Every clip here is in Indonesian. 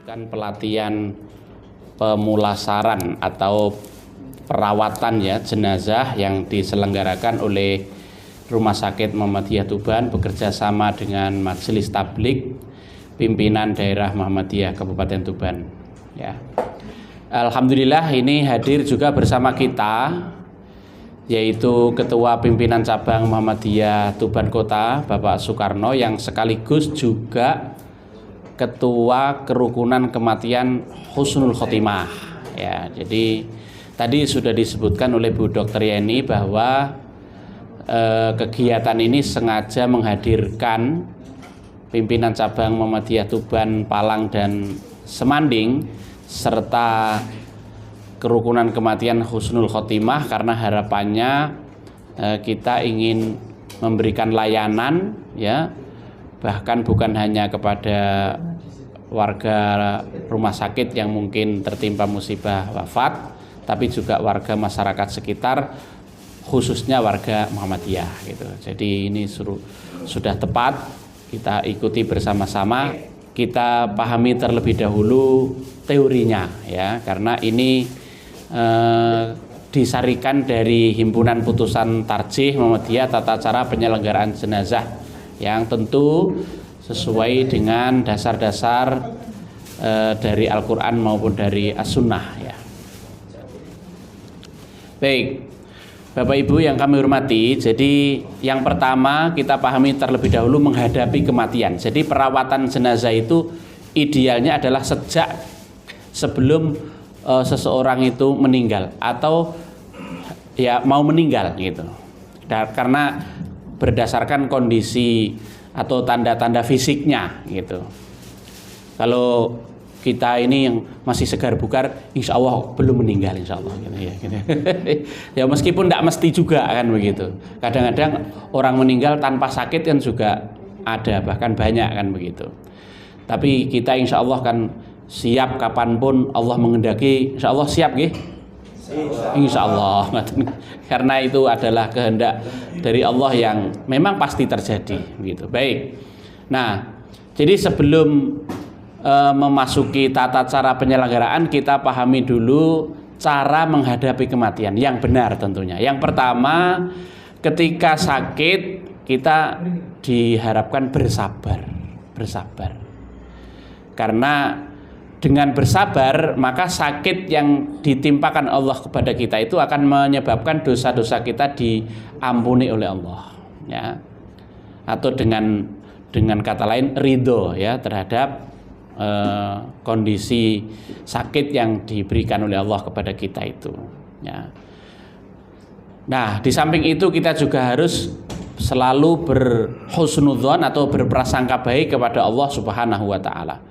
melanjutkan pelatihan pemulasaran atau perawatan jenazah yang diselenggarakan oleh Rumah Sakit Muhammadiyah Tuban bekerja sama dengan Majelis Tablik Pimpinan Daerah Muhammadiyah Kabupaten Tuban. Alhamdulillah ini hadir juga bersama kita yaitu Ketua Pimpinan Cabang Muhammadiyah Tuban Kota Bapak Soekarno yang sekaligus juga Ketua Kerukunan Kematian Husnul Khotimah. Jadi tadi sudah disebutkan oleh Bu Dr. Yeni bahwa kegiatan ini sengaja menghadirkan pimpinan cabang Muhammadiyah Tuban, Palang dan Semanding serta Kerukunan Kematian Husnul Khotimah karena harapannya kita ingin memberikan layanan bahkan bukan hanya kepada warga rumah sakit yang mungkin tertimpa musibah wafat, tapi juga warga masyarakat sekitar, khususnya warga Muhammadiyah gitu. Jadi ini sudah tepat kita ikuti bersama-sama, kita pahami terlebih dahulu teorinya karena ini disarikan dari Himpunan Putusan Tarjih Muhammadiyah Tata Cara Penyelenggaraan Jenazah yang tentu sesuai dengan dasar-dasar dari Al-Quran maupun dari As-Sunnah Baik, Bapak Ibu yang kami hormati, jadi yang pertama kita pahami terlebih dahulu menghadapi kematian. Jadi perawatan jenazah itu idealnya adalah sejak sebelum seseorang itu meninggal atau mau meninggal gitu. Karena berdasarkan kondisi atau tanda-tanda fisiknya gitu. Kalau kita ini yang masih segar bugar, insya Allah belum meninggal, insya Allah gitu. Ya meskipun tidak mesti juga kan begitu. Kadang-kadang orang meninggal tanpa sakit kan juga ada, bahkan banyak kan begitu. Tapi kita insya Allah kan siap kapanpun Allah menghendaki, insya Allah siap insya Allah. Karena itu adalah kehendak dari Allah yang memang pasti terjadi gitu. Baik. Nah, jadi sebelum memasuki tata cara penyelenggaraan, kita pahami dulu cara menghadapi kematian yang benar tentunya. Yang pertama, ketika sakit kita diharapkan bersabar. Karena dengan bersabar maka sakit yang ditimpakan Allah kepada kita itu akan menyebabkan dosa-dosa kita diampuni oleh Allah atau dengan kata lain ridho terhadap kondisi sakit yang diberikan oleh Allah kepada kita itu Nah, di samping itu kita juga harus selalu berhusnudzon atau berprasangka baik kepada Allah Subhanahu wa taala.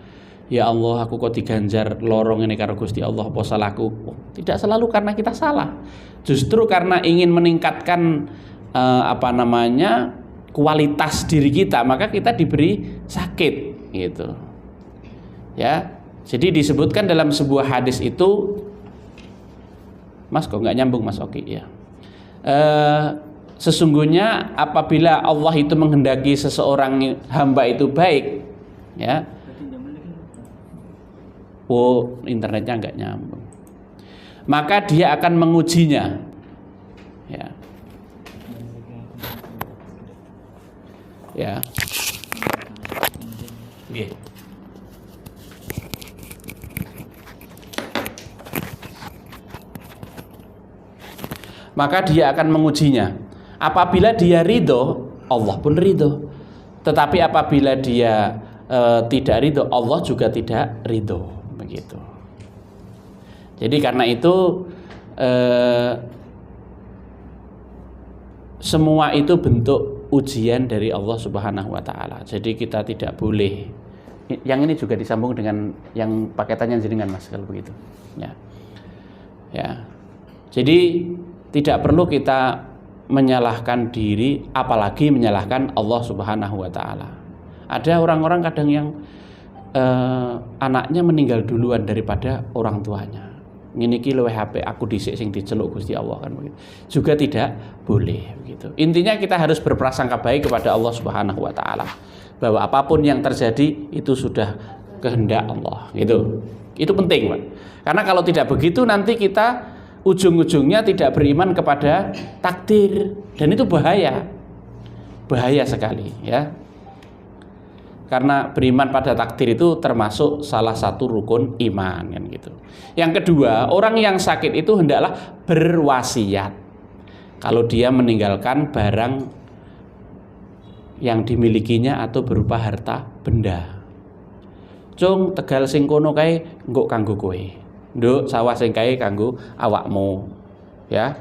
Ya Allah, aku kok diganjar lorong ini karo Gusti Allah, apa salahku? Tidak selalu karena kita salah. Justru karena ingin meningkatkan kualitas diri kita, maka kita diberi sakit gitu. Jadi disebutkan dalam sebuah hadis itu, Mas kok nggak nyambung Mas Oki sesungguhnya apabila Allah itu menghendaki seseorang hamba itu baik internetnya nggak nyambung, maka dia akan mengujinya maka dia akan mengujinya. Apabila dia ridho, Allah pun ridho. Tetapi apabila dia tidak ridho, Allah juga tidak ridho. Begitu. Jadi karena itu semua itu bentuk ujian dari Allah Subhanahu wa taala. Jadi kita tidak boleh. Yang ini juga disambung dengan yang paketannya jenengan Mas kalau begitu. Jadi tidak perlu kita menyalahkan diri, apalagi menyalahkan Allah Subhanahu wa taala. Ada orang-orang kadang yang anaknya meninggal duluan daripada orang tuanya. Ngene iki luwih apik aku dhisik sing diceluk Gusti Allah kan begitu. Juga tidak boleh begitu. Intinya kita harus berprasangka baik kepada Allah Subhanahu wa taala. Bahwa apapun yang terjadi itu sudah kehendak Allah. Itu penting, Pak. Karena kalau tidak begitu nanti kita ujung-ujungnya tidak beriman kepada takdir, dan itu bahaya sekali, ya. Karena beriman pada takdir itu termasuk salah satu rukun iman, kan gitu. Yang kedua, orang yang sakit itu hendaklah berwasiat kalau dia meninggalkan barang yang dimilikinya atau berupa harta benda. Cung, tegal sing kono kae engko kanggo kowe. Nduk, sawah sing kae kanggo awakmu. Ya.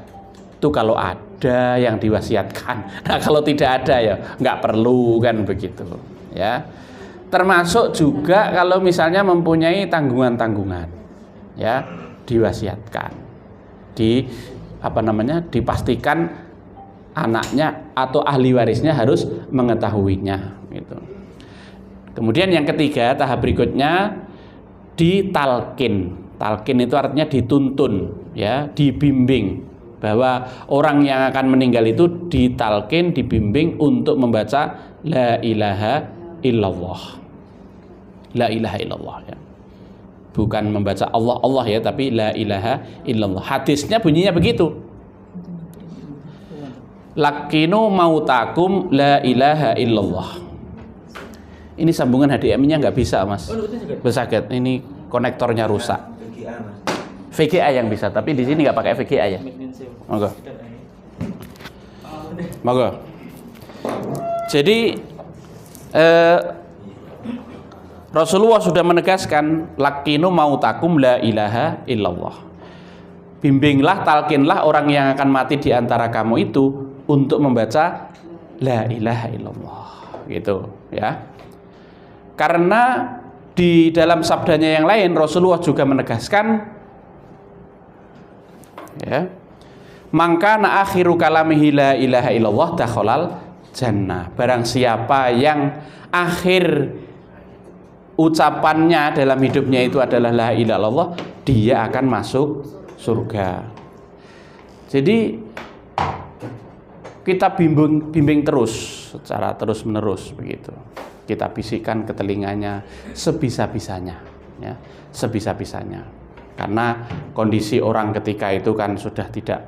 Itu kalau ada yang diwasiatkan. Nah, kalau tidak ada ya nggak perlu, kan begitu. Ya. Termasuk juga kalau misalnya mempunyai tanggungan-tanggungan. Ya, diwasiatkan. Dipastikan anaknya atau ahli warisnya harus mengetahuinya, gitu. Kemudian yang ketiga, tahap berikutnya ditalkin. Talkin itu artinya dituntun, ya, dibimbing, bahwa orang yang akan meninggal itu ditalkin, dibimbing untuk membaca la ilaha illallah. La ilaha illallah, ya. Bukan membaca Allah Allah, ya, tapi la ilaha illallah. Hadisnya bunyinya begitu. Lakinu mautakum la ilaha illallah. Ini sambungan HDMI-nya nggak bisa, Mas. Besaget. Ini konektornya rusak. VGA yang bisa, tapi di sini nggak pakai VGA, ya. Monggo. Monggo. Jadi Rasulullah sudah menegaskan lakinu mautakum la ilaha illallah. Bimbinglah, talkinlah orang yang akan mati di antara kamu itu untuk membaca la ilaha illallah, gitu, ya. Karena di dalam sabdanya yang lain Rasulullah juga menegaskan, ya, mangkana akhiru kalamihi la ilaha illallah dakhalal jannah. Barang siapa yang akhir ucapannya dalam hidupnya itu adalah la ilaha illallah, dia akan masuk surga. Jadi kita bimbing terus secara terus menerus, begitu. Kita bisikkan ke telinganya sebisa-bisanya, ya, sebisa-bisanya. Karena kondisi orang ketika itu kan sudah tidak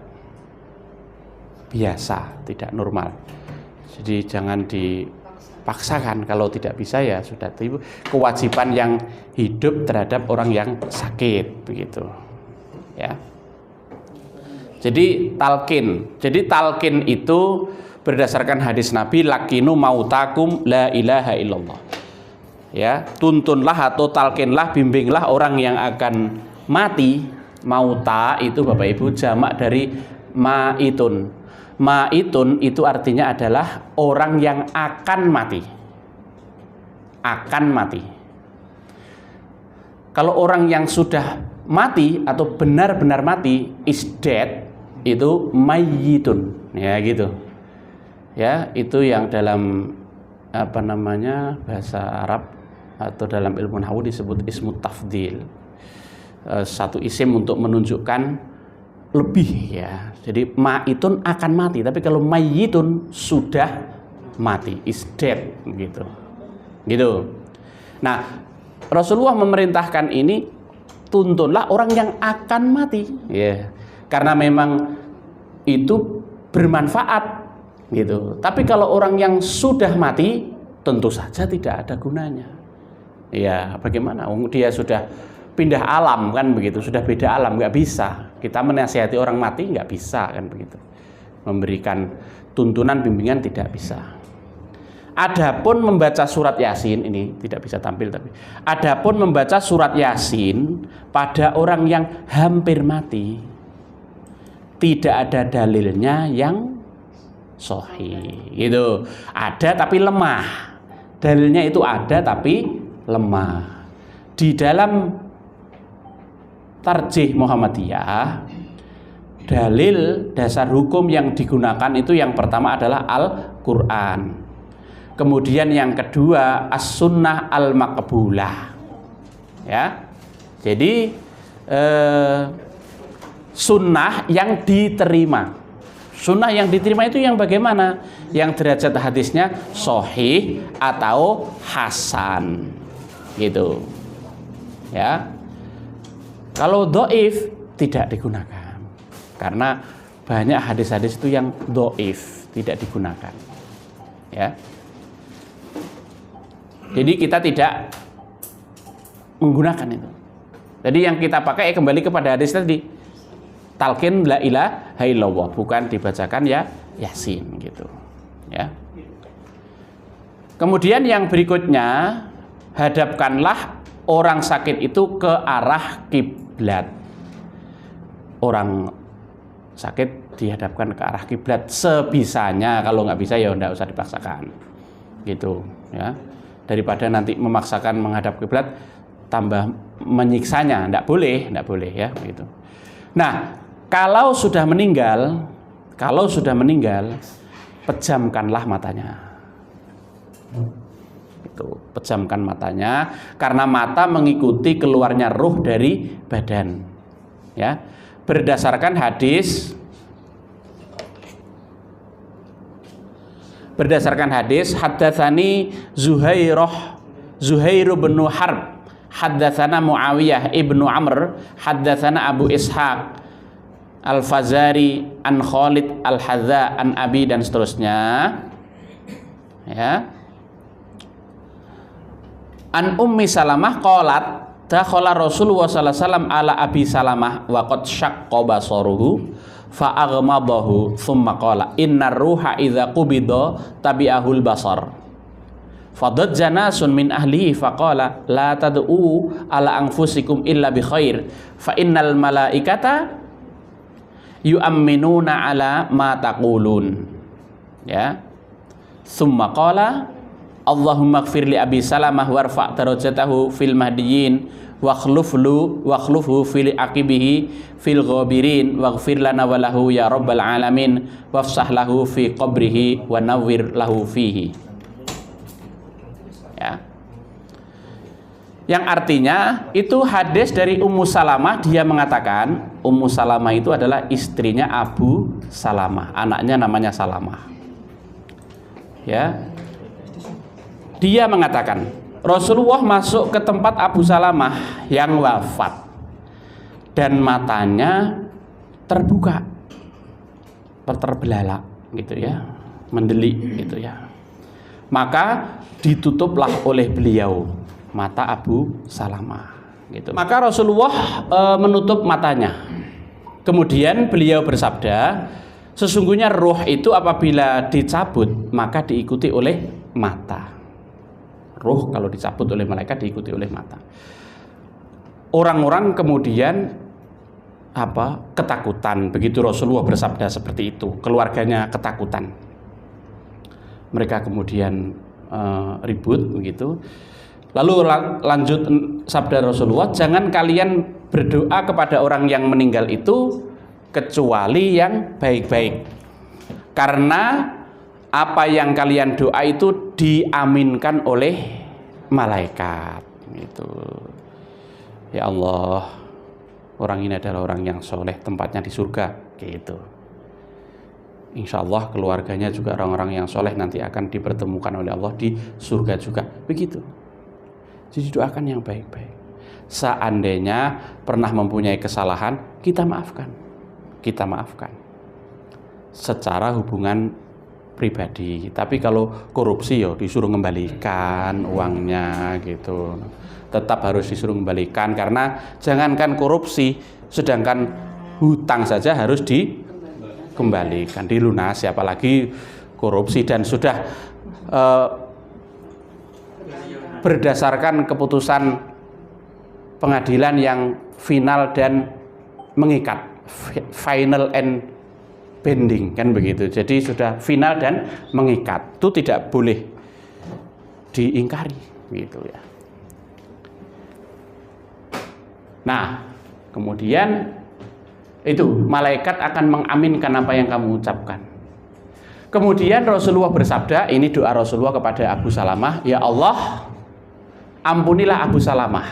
biasa, tidak normal. Jadi jangan dipaksakan, kalau tidak bisa ya sudah, itu kewajiban yang hidup terhadap orang yang sakit, begitu, ya. Jadi talqin itu berdasarkan hadis Nabi, lakinu mautakum la ilaha illallah. Ya, tuntunlah atau talqinlah, bimbinglah orang yang akan mati. Mauta itu Bapak Ibu jamak dari maitun. Maitun itu artinya adalah orang yang akan mati. Akan mati. Kalau orang yang sudah mati atau benar-benar mati, is dead, itu mayyitun, ya, gitu. Ya, itu yang dalam bahasa Arab atau dalam ilmu nahwu disebut ismu tafdil. Satu isim untuk menunjukkan lebih, ya. Jadi maitun akan mati, tapi kalau mayyitun sudah mati, is dead, gitu. Gitu. Nah, Rasulullah memerintahkan ini, tuntunlah orang yang akan mati, ya. Karena memang itu bermanfaat, gitu. Tapi kalau orang yang sudah mati, tentu saja tidak ada gunanya. Ya, bagaimana? Dia sudah pindah alam, kan begitu. Sudah beda alam, nggak bisa. Kita menasihati orang mati nggak bisa, kan begitu. Memberikan tuntunan, bimbingan tidak bisa. Adapun membaca surat Yasin, ini tidak bisa tampil, tapi adapun membaca surat Yasin pada orang yang hampir mati, tidak ada dalilnya yang sahih, gitu. Ada tapi lemah. Dalilnya itu ada tapi lemah. Di dalam Tarjih Muhammadiyah, dalil dasar hukum yang digunakan itu yang pertama adalah Al-Quran. Kemudian yang kedua as-sunnah al-maqbulah. Ya. Jadi sunnah yang diterima. Sunnah yang diterima itu yang bagaimana? Yang derajat hadisnya sahih atau hasan, gitu. Ya. Kalau dhaif tidak digunakan. Karena banyak hadis-hadis itu yang dhaif, tidak digunakan. Ya. Jadi kita tidak menggunakan itu. Jadi yang kita pakai kembali kepada hadis tadi. Talqin la ilaha illallah, bukan dibacakan ya Yasin gitu. Ya. Kemudian yang berikutnya, hadapkanlah orang sakit itu ke arah kiblat. Orang sakit dihadapkan ke arah kiblat sebisanya. Kalau nggak bisa ya nggak usah dipaksakan, gitu. Ya. Daripada nanti memaksakan menghadap kiblat, tambah menyiksanya, nggak boleh ya, gitu. Nah, kalau sudah meninggal, pejamkanlah matanya. Itu, pejamkan matanya karena mata mengikuti keluarnya ruh dari badan. Ya. Berdasarkan hadis haddatsani Zuhair bin Harb, haddatsana Muawiyah ibnu Amr, haddatsana Abu Ishaq Al-Fazari an Khalid Al-Hadza an Abi dan seterusnya. Ya. An Ummi Salamah qalat dakhala Rasulullah sallallahu alaihi wasallam ala Abi Salamah wa qad syaqqa basaruhu fa aghmadahu thumma qala innar ruha idza qubida tabi'ahul basar. Fadajjana sun min ahlihi faqala la tad'u ala anfusikum illa bi khair fa innal malaikata yu'amminuna ala ma taqulun. Ya. Tsumma qala Allahumma ighfir li Abi Salamah warfa' darajatahu fil mahdiyyin wakhlufhu fil aqibihi fil ghabirin waghfir lana wa lahu ya rabbal alamin wafsah lahu fi qabrihi wa nawwir lahu fihi. Ya. Yang artinya itu hadis dari Ummu Salamah, dia mengatakan Ummu Salamah itu adalah istrinya Abu Salamah, anaknya namanya Salamah. Ya. Dia mengatakan Rasulullah masuk ke tempat Abu Salamah yang wafat dan matanya terbuka, terbelalak gitu ya, mendelik gitu ya. Maka ditutuplah oleh beliau mata Abu Salamah gitu. Maka Rasulullah menutup matanya. Kemudian beliau bersabda, sesungguhnya ruh itu apabila dicabut maka diikuti oleh mata. Ruh kalau dicabut oleh malaikat diikuti oleh mata. Orang-orang kemudian ketakutan begitu Rasulullah bersabda seperti itu. Keluarganya ketakutan. Mereka kemudian ribut begitu. Lalu lanjut sabda Rasulullah, jangan kalian berdoa kepada orang yang meninggal itu kecuali yang baik-baik. Karena apa yang kalian doa itu diaminkan oleh malaikat. Gitu. Ya Allah, orang ini adalah orang yang soleh, tempatnya di surga. Gitu. Insya Allah keluarganya juga orang-orang yang soleh nanti akan dipertemukan oleh Allah di surga juga. Begitu. Jadi doakan yang baik-baik. Seandainya pernah mempunyai kesalahan, kita maafkan. Kita maafkan. Secara hubungan pribadi. Tapi kalau korupsi ya disuruh mengembalikan uangnya gitu. Tetap harus disuruh mengembalikan karena jangankan korupsi, sedangkan hutang saja harus dikembalikan, dilunasi, apalagi korupsi. Dan sudah berdasarkan keputusan pengadilan yang final dan mengikat, final and binding kan begitu. Jadi sudah final dan mengikat, itu tidak boleh diingkari gitu ya. Nah, kemudian itu malaikat akan mengaminkan apa yang kamu ucapkan. Kemudian Rasulullah bersabda, ini doa Rasulullah kepada Abu Salamah, ya Allah, ampunilah Abu Salamah.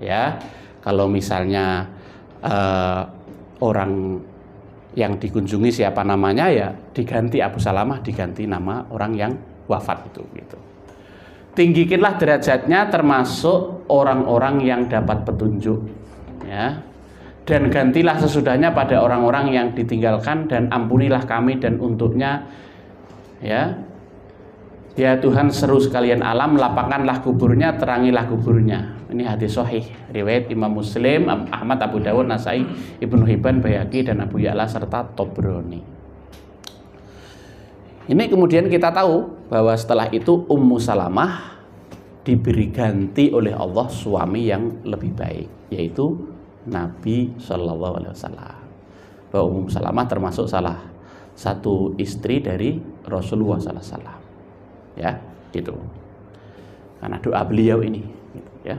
Ya, kalau misalnya orang yang dikunjungi siapa namanya, ya diganti Abu Salamah, diganti nama orang yang wafat itu gitu. tinggikanlah derajatnya termasuk orang-orang yang dapat petunjuk, ya. Dan gantilah sesudahnya pada orang-orang yang ditinggalkan, dan ampunilah kami dan untuknya, ya. Ya Tuhan seru sekalian alam, lapangkanlah kuburnya, terangilah kuburnya. Ini hadis sahih riwayat Imam Muslim, Ahmad, Abu Dawud, Nasai, Ibnu Hibban, Baihaqi, dan Abu Ya'la serta Tobroni. Ini kemudian kita tahu bahwa setelah itu Ummu Salamah diberi ganti oleh Allah suami yang lebih baik, yaitu Nabi Shallallahu Alaihi Wasallam. Bahwa Ummu Salamah termasuk salah satu istri dari Rasulullah Sallallahu Alaihi Wasallam. Ya, gitu. Karena doa beliau ini, gitu, ya.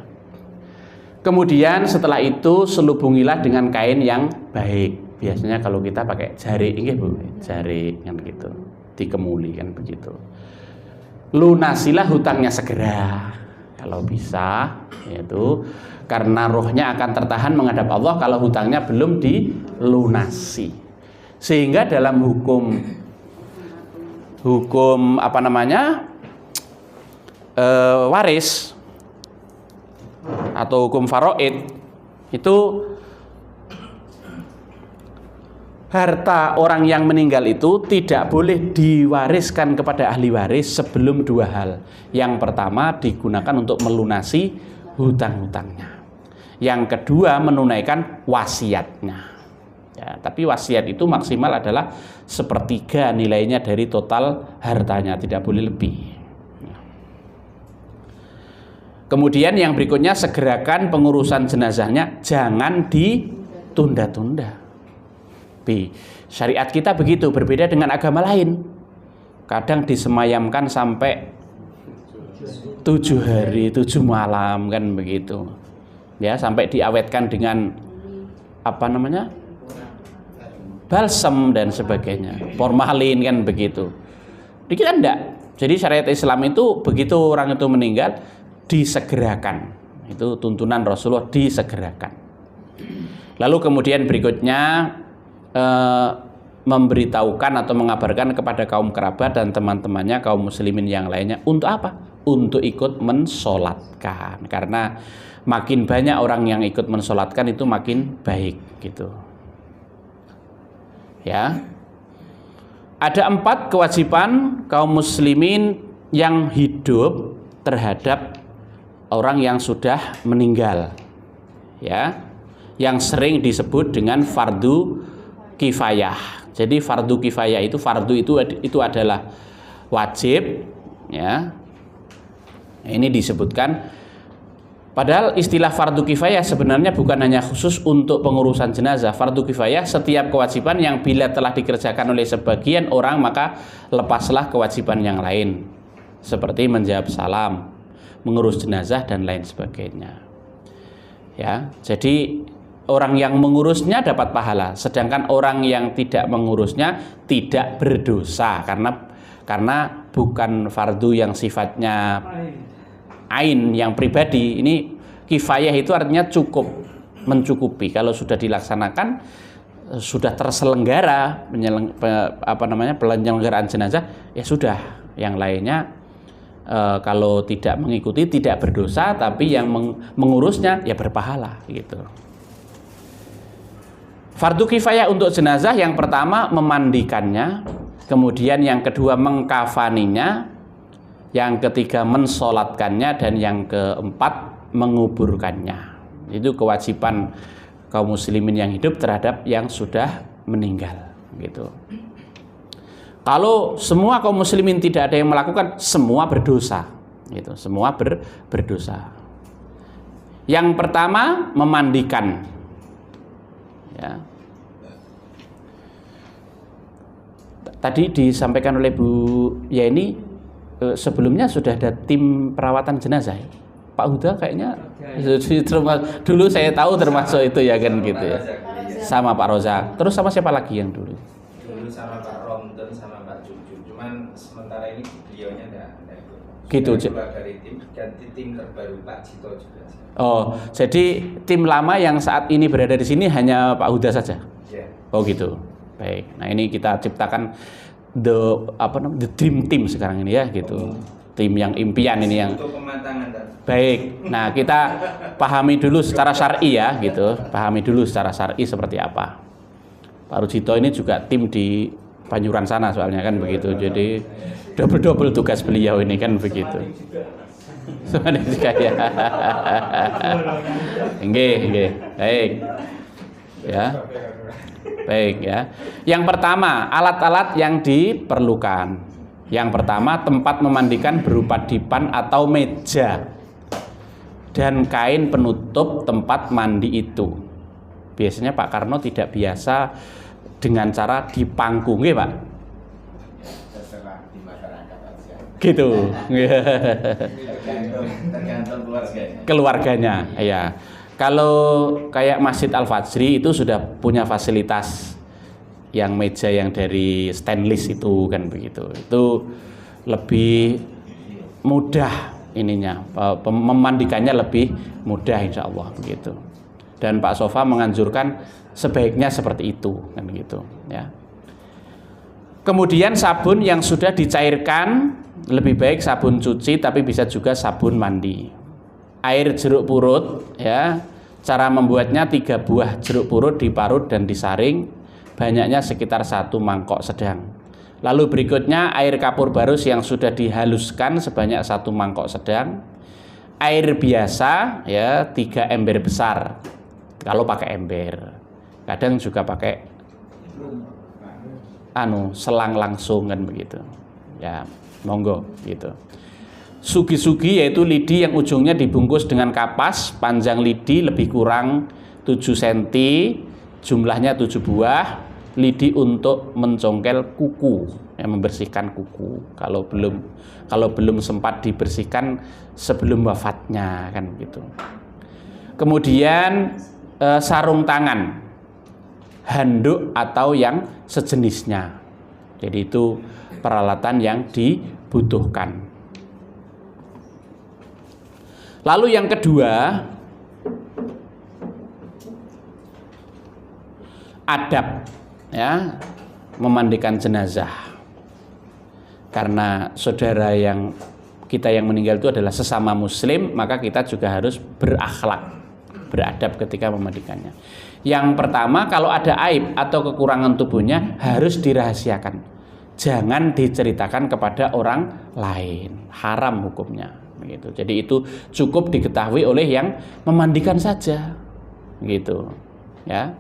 Kemudian setelah itu selubungilah dengan kain yang baik. Biasanya kalau kita pakai jari, ini Bu, jari kan gitu, dikemuli kan begitu. Lunasilah hutangnya segera, kalau bisa, yaitu karena rohnya akan tertahan menghadap Allah kalau hutangnya belum dilunasi. Sehingga dalam hukum apa namanya, waris atau hukum faraid itu harta orang yang meninggal itu tidak boleh diwariskan kepada ahli waris sebelum dua hal. Yang pertama digunakan untuk melunasi hutang-hutangnya. Yang kedua menunaikan wasiatnya. Ya, tapi wasiat itu maksimal adalah sepertiga nilainya dari total hartanya, tidak boleh lebih. Ya. Kemudian yang berikutnya, segerakan pengurusan jenazahnya, jangan ditunda-tunda. B. Syariat kita begitu, berbeda dengan agama lain. Kadang disemayamkan sampai 7 hari 7 malam kan begitu. Ya, sampai diawetkan dengan apa namanya? Balsam dan sebagainya, formalin kan begitu. Di kita enggak. Jadi syariat Islam itu begitu orang itu meninggal disegerakan. Itu tuntunan Rasulullah, disegerakan. Lalu kemudian berikutnya memberitahukan atau mengabarkan kepada kaum kerabat dan teman-temannya kaum muslimin yang lainnya untuk apa? Untuk ikut mensolatkan. Karena makin banyak orang yang ikut mensolatkan itu makin baik gitu. Ya, ada 4 kewajiban kaum muslimin yang hidup terhadap orang yang sudah meninggal, ya, yang sering disebut dengan fardu kifayah. Jadi fardu kifayah itu, fardu itu adalah wajib, ya. Ini disebutkan. Padahal istilah fardu kifayah sebenarnya bukan hanya khusus untuk pengurusan jenazah. Fardu kifayah setiap kewajiban yang bila telah dikerjakan oleh sebagian orang maka lepaslah kewajiban yang lain. Seperti menjawab salam, mengurus jenazah dan lain sebagainya. Ya, jadi orang yang mengurusnya dapat pahala, sedangkan orang yang tidak mengurusnya tidak berdosa karena bukan fardu yang sifatnya ain yang pribadi. Ini kifayah itu artinya cukup, mencukupi. Kalau sudah dilaksanakan, sudah terselenggara penyelenggaraan jenazah, ya sudah. Yang lainnya kalau tidak mengikuti tidak berdosa, tapi yang mengurusnya ya berpahala gitu. Fardu kifayah untuk jenazah yang pertama memandikannya, kemudian yang kedua mengkafaninya, yang ketiga mensolatkannya, dan yang keempat menguburkannya. Itu kewajiban kaum muslimin yang hidup terhadap yang sudah meninggal gitu. Kalau semua kaum muslimin tidak ada yang melakukan, semua berdosa gitu. Semua berdosa. Yang pertama memandikan, ya. Tadi disampaikan oleh Bu Yeni, sebelumnya sudah ada tim perawatan jenazah ya? Pak Huda kayaknya dulu saya tahu termasuk itu ya kan gitu ya. Sama Pak Rozak. Terus sama siapa lagi yang dulu? Dulu sama Pak Romton sama Pak Cucu. Cuman sementara ini beliaunya enggak ikut. Gitu. Keluar dari tim, ganti tim terbaru Pak Cito juga. Oh, jadi tim lama yang saat ini berada di sini hanya Pak Huda saja? Yeah. Oh gitu. Baik. Nah, ini kita ciptakan the dream team sekarang ini ya gitu. tim yang impian ini yang untuk pematangan. baik. Nah, kita pahami dulu secara syar'i ya, gitu. Pahami dulu secara syar'i seperti apa. Pak Rujito ini juga tim di Banyuran sana soalnya kan begitu. Jadi double tugas beliau ini kan begitu. Semuanya juga ya. Nggih. Baik. Ya. Baik ya. Yang pertama, alat-alat yang diperlukan. Yang pertama, tempat memandikan berupa dipan atau meja dan kain penutup tempat mandi itu. Biasanya Pak Karno tidak biasa dengan cara dipangku, nggih Pak? Terserah di masyarakat aja. Gitu. Tergantung Keluarganya, ya. Kalau kayak Masjid Al-Fajri itu sudah punya fasilitas yang meja yang dari stainless itu kan begitu. Itu lebih mudah ininya, memandikannya lebih mudah insya Allah begitu. Dan Pak Sofa menganjurkan sebaiknya seperti itu kan gitu ya. Kemudian sabun yang sudah dicairkan lebih baik sabun cuci tapi bisa juga sabun mandi. Air jeruk purut ya. Cara membuatnya 3 buah jeruk purut diparut dan disaring, banyaknya sekitar 1 mangkok sedang. Lalu berikutnya air kapur barus yang sudah dihaluskan sebanyak 1 mangkok sedang. Air biasa ya 3 ember besar. Kalau pakai ember. Kadang juga pakai selang langsung kan begitu. Ya, monggo gitu. Sugi-sugi yaitu lidi yang ujungnya dibungkus dengan kapas, panjang lidi lebih kurang 7 cm, jumlahnya 7 buah. Lidi untuk mencongkel kuku, membersihkan kuku. Kalau belum sempat dibersihkan sebelum wafatnya kan gitu. Kemudian sarung tangan, handuk atau yang sejenisnya. Jadi itu peralatan yang dibutuhkan. Lalu yang kedua, adab ya, memandikan jenazah. Karena saudara yang kita yang meninggal itu adalah sesama muslim, maka kita juga harus berakhlak, beradab ketika memandikannya. Yang pertama, kalau ada aib atau kekurangan tubuhnya harus dirahasiakan. Jangan diceritakan kepada orang lain, haram hukumnya begitu. Jadi itu cukup diketahui oleh yang memandikan saja gitu ya.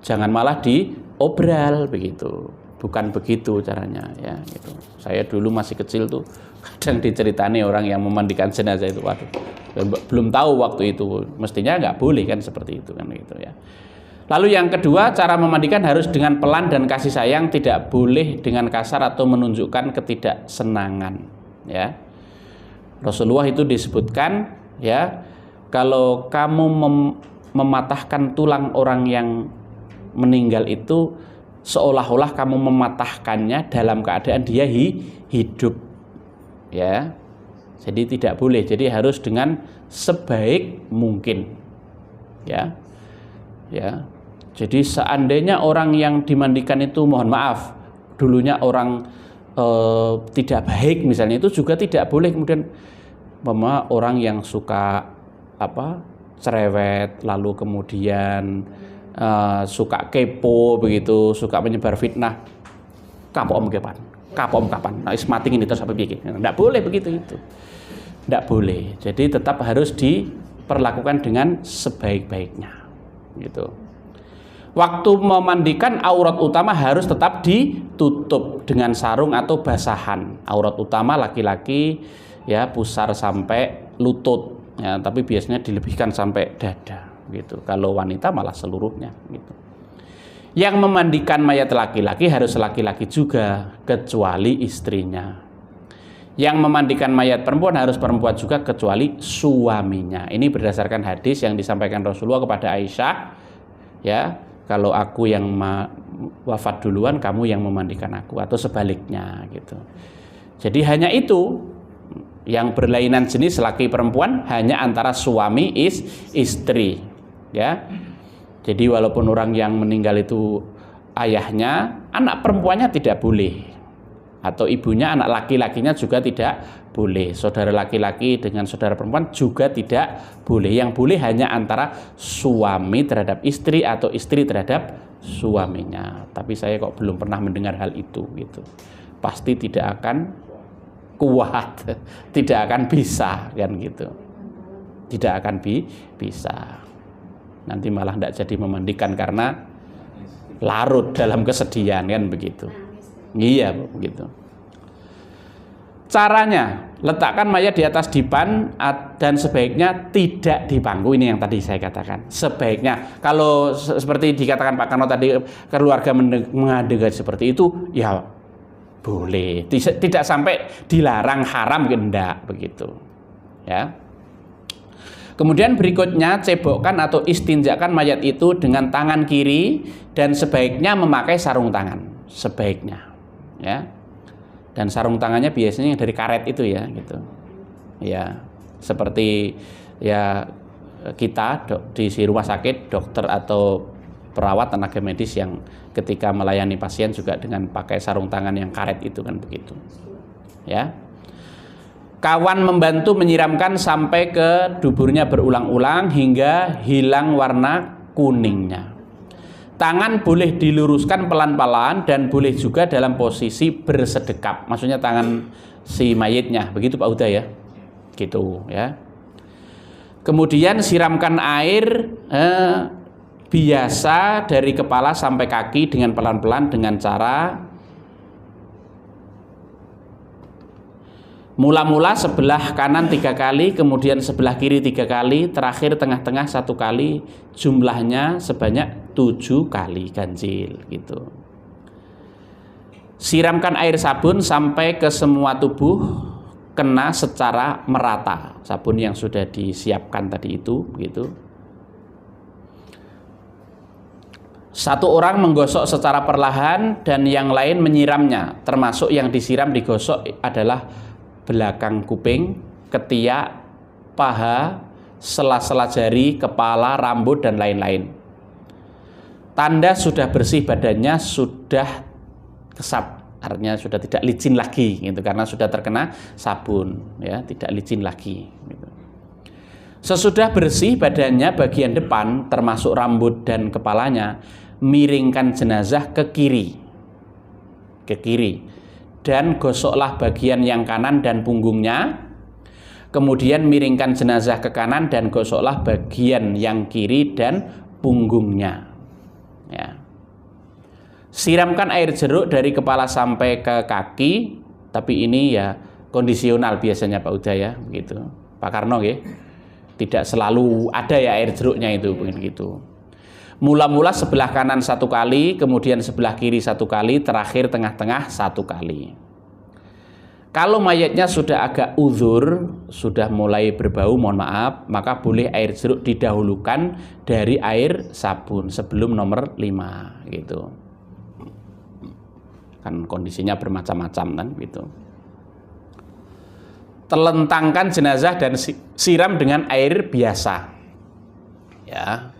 Jangan malah diobral begitu. Bukan begitu caranya ya gitu. Saya dulu masih kecil tuh kadang diceritani orang yang memandikan jenazah itu, waduh, belum tahu waktu itu, mestinya nggak boleh kan seperti itu kan gitu ya. Lalu yang kedua, cara memandikan harus dengan pelan dan kasih sayang, tidak boleh dengan kasar atau menunjukkan ketidaksenangan ya. Rasulullah itu disebutkan ya, kalau kamu mematahkan tulang orang yang meninggal itu seolah-olah kamu mematahkannya dalam keadaan dia hidup ya. Jadi tidak boleh, jadi harus dengan sebaik mungkin ya. Jadi seandainya orang yang dimandikan itu mohon maaf dulunya orang tidak baik misalnya, itu juga tidak boleh kemudian orang yang suka cerewet, lalu kemudian suka kepo begitu, suka menyebar fitnah, kapok kapan, nah mati ini terus sampai bikin, tidak boleh begitu itu, tidak boleh. Jadi tetap harus diperlakukan dengan sebaik-baiknya, gitu. Waktu memandikan aurat utama harus tetap ditutup dengan sarung atau basahan. Aurat utama laki-laki ya pusar sampai lutut, ya, tapi biasanya dilebihkan sampai dada, gitu. Kalau wanita malah seluruhnya, gitu. Yang memandikan mayat laki-laki harus laki-laki juga, kecuali istrinya. Yang memandikan mayat perempuan harus perempuan juga, kecuali suaminya. Ini berdasarkan hadis yang disampaikan Rasulullah kepada Aisyah, ya, kalau aku yang wafat duluan, kamu yang memandikan aku, atau sebaliknya, gitu. Jadi hanya itu, yang berlainan jenis laki perempuan hanya antara suami istri, ya. Jadi walaupun orang yang meninggal itu ayahnya, anak perempuannya tidak boleh. atau ibunya anak laki-lakinya juga tidak boleh. Saudara laki-laki dengan saudara perempuan juga tidak boleh. Yang boleh hanya antara suami terhadap istri atau istri terhadap suaminya. Tapi saya kok belum pernah mendengar hal itu gitu. Pasti tidak akan kuat, tidak akan bisa kan gitu. Tidak akan bisa. Nanti malah tidak jadi memandikan karena larut dalam kesedihan kan begitu. Iya begitu. Caranya, letakkan mayat di atas dipan dan sebaiknya tidak di bangku. Ini yang tadi saya katakan. Sebaiknya, kalau seperti dikatakan Pak Karno tadi, keluarga mengadegan seperti itu, ya boleh. Tidak sampai dilarang haram, enggak begitu. Ya. Kemudian berikutnya, cebokkan atau istinjakan mayat itu dengan tangan kiri dan sebaiknya memakai sarung tangan. Sebaiknya, ya. Dan sarung tangannya biasanya dari karet itu ya gitu. Ya, seperti ya kita di rumah sakit, dokter atau perawat tenaga medis yang ketika melayani pasien juga dengan pakai sarung tangan yang karet itu kan begitu. Ya. Kawan membantu menyiramkan sampai ke duburnya berulang-ulang hingga hilang warna kuningnya. Tangan boleh diluruskan pelan-pelan dan boleh juga dalam posisi bersedekap. Maksudnya tangan si mayitnya, begitu Pak Huda ya. Gitu ya. Kemudian siramkan air biasa dari kepala sampai kaki dengan pelan-pelan dengan cara mula-mula sebelah kanan 3 kali, kemudian sebelah kiri 3 kali, terakhir tengah-tengah 1 kali, jumlahnya sebanyak 7 kali ganjil gitu. Siramkan air sabun sampai ke semua tubuh kena secara merata. Sabun yang sudah disiapkan tadi itu begitu. Satu orang menggosok secara perlahan dan yang lain menyiramnya, termasuk yang disiram digosok adalah belakang kuping, ketiak, paha, sela-sela jari, kepala, rambut, dan lain-lain. Tanda sudah bersih badannya, sudah kesap, artinya sudah tidak licin lagi, gitu, karena sudah terkena sabun, ya, tidak licin lagi. Gitu. Sesudah bersih badannya bagian depan, termasuk rambut dan kepalanya, miringkan jenazah ke kiri. Dan gosoklah bagian yang kanan dan punggungnya. Kemudian miringkan jenazah ke kanan dan gosoklah bagian yang kiri dan punggungnya. Ya. Siramkan air jeruk dari kepala sampai ke kaki, tapi ini ya kondisional biasanya Pak Uda ya, begitu. Pak Karno ya. Tidak selalu ada ya air jeruknya itu begitu. Mula-mula sebelah kanan 1 kali, kemudian sebelah kiri 1 kali, terakhir tengah-tengah 1 kali. Kalau mayatnya sudah agak uzur, sudah mulai berbau, mohon maaf, maka boleh air jeruk didahulukan dari air sabun sebelum nomor 5 gitu. Kan kondisinya bermacam-macam kan gitu. Telentangkan jenazah dan siram dengan air biasa. Ya.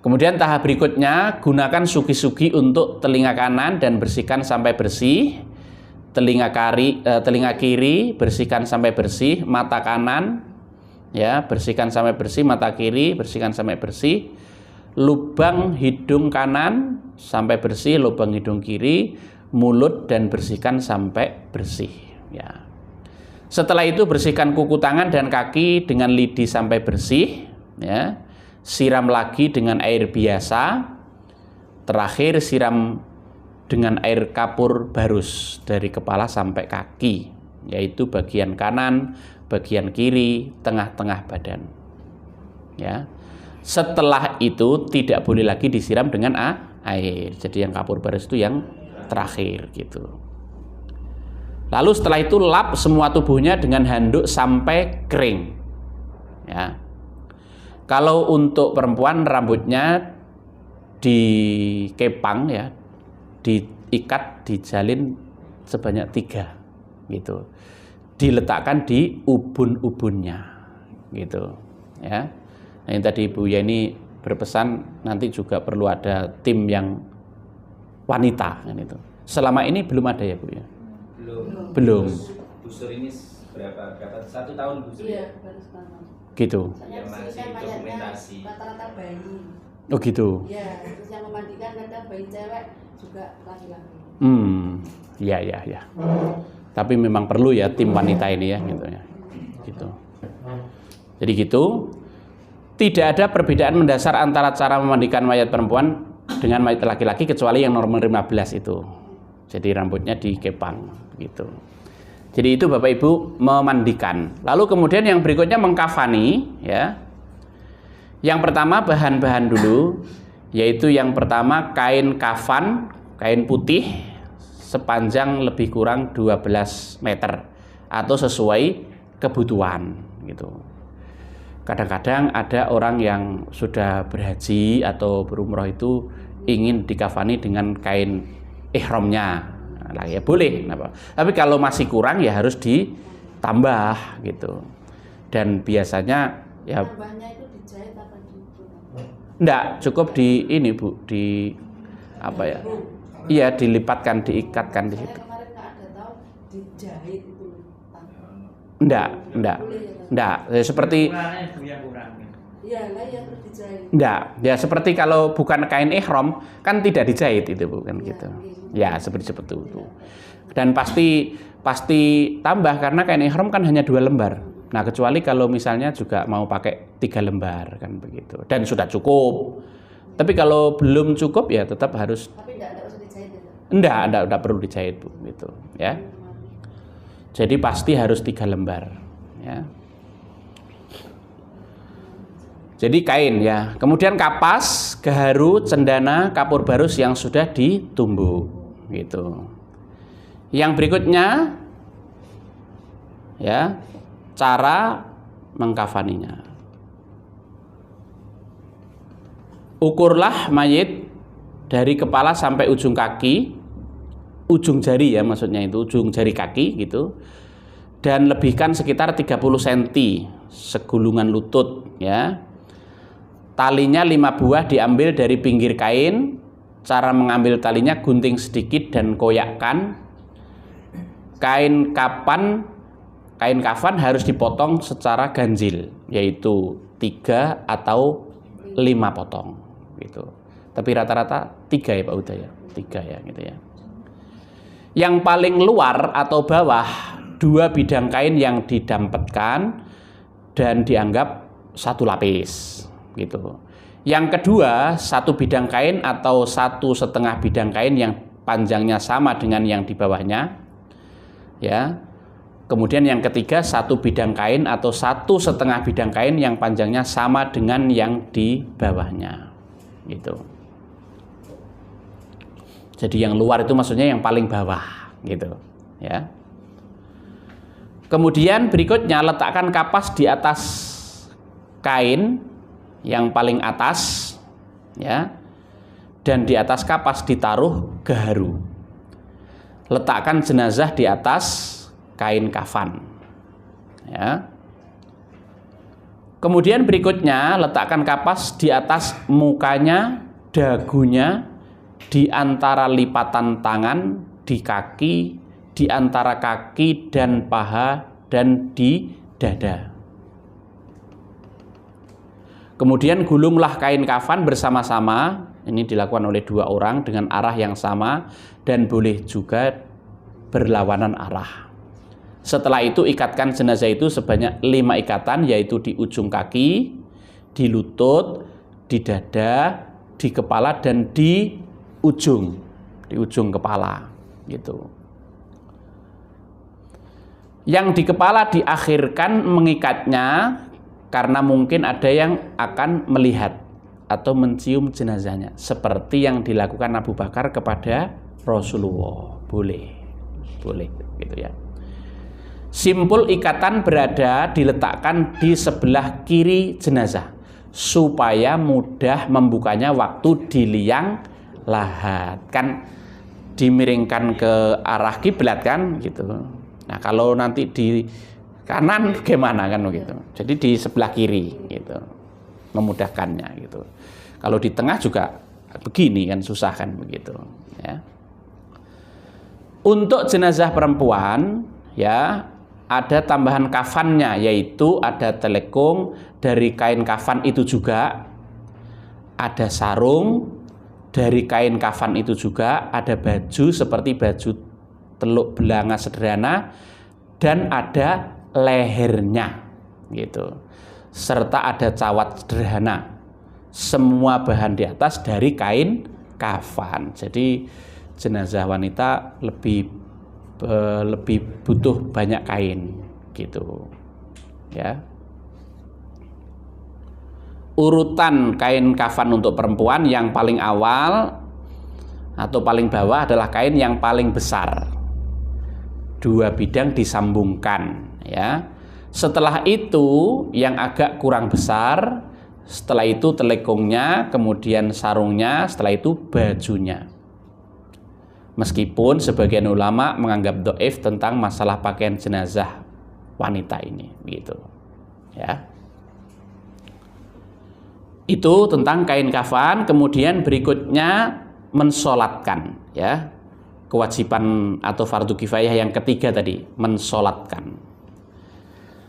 Kemudian tahap berikutnya, gunakan sugi-sugi untuk telinga kanan dan bersihkan sampai bersih. Telinga kiri bersihkan sampai bersih. Mata kanan ya bersihkan sampai bersih. Mata kiri bersihkan sampai bersih. Lubang hidung kanan sampai bersih. Lubang hidung kiri, mulut dan bersihkan sampai bersih. Ya. Setelah itu bersihkan kuku tangan dan kaki dengan lidi sampai bersih. Ya. Siram lagi dengan air biasa. Terakhir siram dengan air kapur barus dari kepala sampai kaki, yaitu bagian kanan, bagian kiri, tengah-tengah badan. Ya. Setelah itu tidak boleh lagi disiram dengan air. Jadi yang kapur barus itu yang terakhir gitu. Lalu setelah itu lap semua tubuhnya dengan handuk sampai kering. Ya. Kalau untuk perempuan rambutnya dikepang ya, diikat, dijalin sebanyak 3 gitu. Diletakkan di ubun-ubunnya gitu ya. Nah, yang tadi Ibu Yeni berpesan nanti juga perlu ada tim yang wanita kan itu. Selama ini belum ada ya Bu ya. Belum. Busur ini berapa 1 tahun busur? Iya, baru setahun. Gitu. Yang masih dokumentasi. Rata-rata bayi. Oh gitu. Iya, terus yang memandikan kadang bayi cewek juga laki-laki. Ya. Tapi memang perlu ya tim wanita ini ya, gitu ya. Gitu. Jadi gitu. Tidak ada perbedaan mendasar antara cara memandikan mayat perempuan dengan mayat laki-laki kecuali yang nomor 15 itu. Jadi rambutnya dikepang gitu. Jadi itu Bapak Ibu memandikan. Lalu kemudian yang berikutnya mengkafani ya. Yang pertama bahan-bahan dulu, yaitu yang pertama kain kafan, kain putih sepanjang lebih kurang 12 meter atau sesuai kebutuhan gitu. Kadang-kadang ada orang yang sudah berhaji atau berumroh itu ingin dikafani dengan kain ihramnya. Nah, ya boleh. Tapi kalau masih kurang ya harus ditambah gitu. Dan biasanya ya Tambahnya itu dijahit apa enggak, cukup di ini Bu, di apa ya? Iya, dilipatkan, diikatkan di situ. Saya kemarin nggak ada tahu dijahit itu. Enggak. Seperti Iya, lah ya terus dijahit. enggak, ya seperti kalau bukan kain ihram kan tidak dijahit itu bukan gitu. Ya, seperti itu. Dan pasti tambah karena kain ihram kan hanya 2 lembar. Nah, kecuali kalau misalnya juga mau pakai 3 lembar kan begitu. Dan sudah cukup. Tapi kalau belum cukup ya tetap harus. Tapi enggak usah dijahit itu. Enggak perlu dijahit Bu gitu, ya. Jadi pasti harus 3 lembar, ya. Jadi kain ya. Kemudian kapas, gaharu, cendana, kapur barus yang sudah ditumbuk gitu. Yang berikutnya ya, cara mengkafaninya. Ukurlah mayit dari kepala sampai ujung kaki, ujung jari ya maksudnya itu, ujung jari kaki gitu. Dan lebihkan sekitar 30 cm segulungan lutut ya. Talinya 5 buah diambil dari pinggir kain. Cara mengambil talinya gunting sedikit dan koyakkan. Kain kafan harus dipotong secara ganjil, yaitu 3 atau 5 potong gitu. Tapi rata-rata 3 ya Pak Uda ya, 3 ya gitu ya. Yang paling luar atau bawah 2 bidang kain yang didampetkan dan dianggap 1 lapis gitu. Yang kedua 1 bidang kain atau 1,5 bidang kain yang panjangnya sama dengan yang di bawahnya ya. Kemudian yang ketiga 1 bidang kain atau 1,5 bidang kain yang panjangnya sama dengan yang di bawahnya gitu. Jadi yang luar itu maksudnya yang paling bawah gitu ya. Kemudian berikutnya letakkan kapas di atas kain yang paling atas ya. Dan di atas kapas ditaruh gaharu. Letakkan jenazah di atas kain kafan ya. Kemudian berikutnya letakkan kapas di atas mukanya, dagunya, di antara lipatan tangan, di kaki, di antara kaki dan paha, dan di dada. Kemudian gulunglah kain kafan bersama-sama. Ini dilakukan oleh 2 orang dengan arah yang sama dan boleh juga berlawanan arah. Setelah itu ikatkan jenazah itu sebanyak 5 ikatan, yaitu di ujung kaki, di lutut, di dada, di kepala, dan di ujung kepala gitu. Yang di kepala diakhirkan mengikatnya karena mungkin ada yang akan melihat atau mencium jenazahnya, seperti yang dilakukan Abu Bakar kepada Rasulullah. Boleh gitu ya. Simpul ikatan diletakkan di sebelah kiri jenazah supaya mudah membukanya waktu di liang lahat. Kan dimiringkan ke arah kiblat kan gitu. Nah, kalau nanti di kanan gimana kan begitu. Jadi di sebelah kiri gitu. Memudahkannya gitu. Kalau di tengah juga begini kan susah kan begitu ya. Untuk jenazah perempuan ya ada tambahan kafannya, yaitu ada telekung dari kain kafan itu juga, ada sarung dari kain kafan itu juga, ada baju seperti baju teluk belanga sederhana, dan ada lehernya gitu, serta ada cawat sederhana. Semua bahan di atas dari kain kafan. Jadi jenazah wanita lebih butuh banyak kain gitu ya. Urutan kain kafan untuk perempuan, yang paling awal atau paling bawah adalah kain yang paling besar, 2 bidang disambungkan ya. Setelah itu yang agak kurang besar, setelah itu telekungnya, kemudian sarungnya, setelah itu bajunya. Meskipun sebagian ulama menganggap dhaif tentang masalah pakaian jenazah wanita ini gitu ya. Itu tentang kain kafan. Kemudian berikutnya mensolatkan ya, kewajiban atau fardu kifayah yang ketiga tadi, mensolatkan.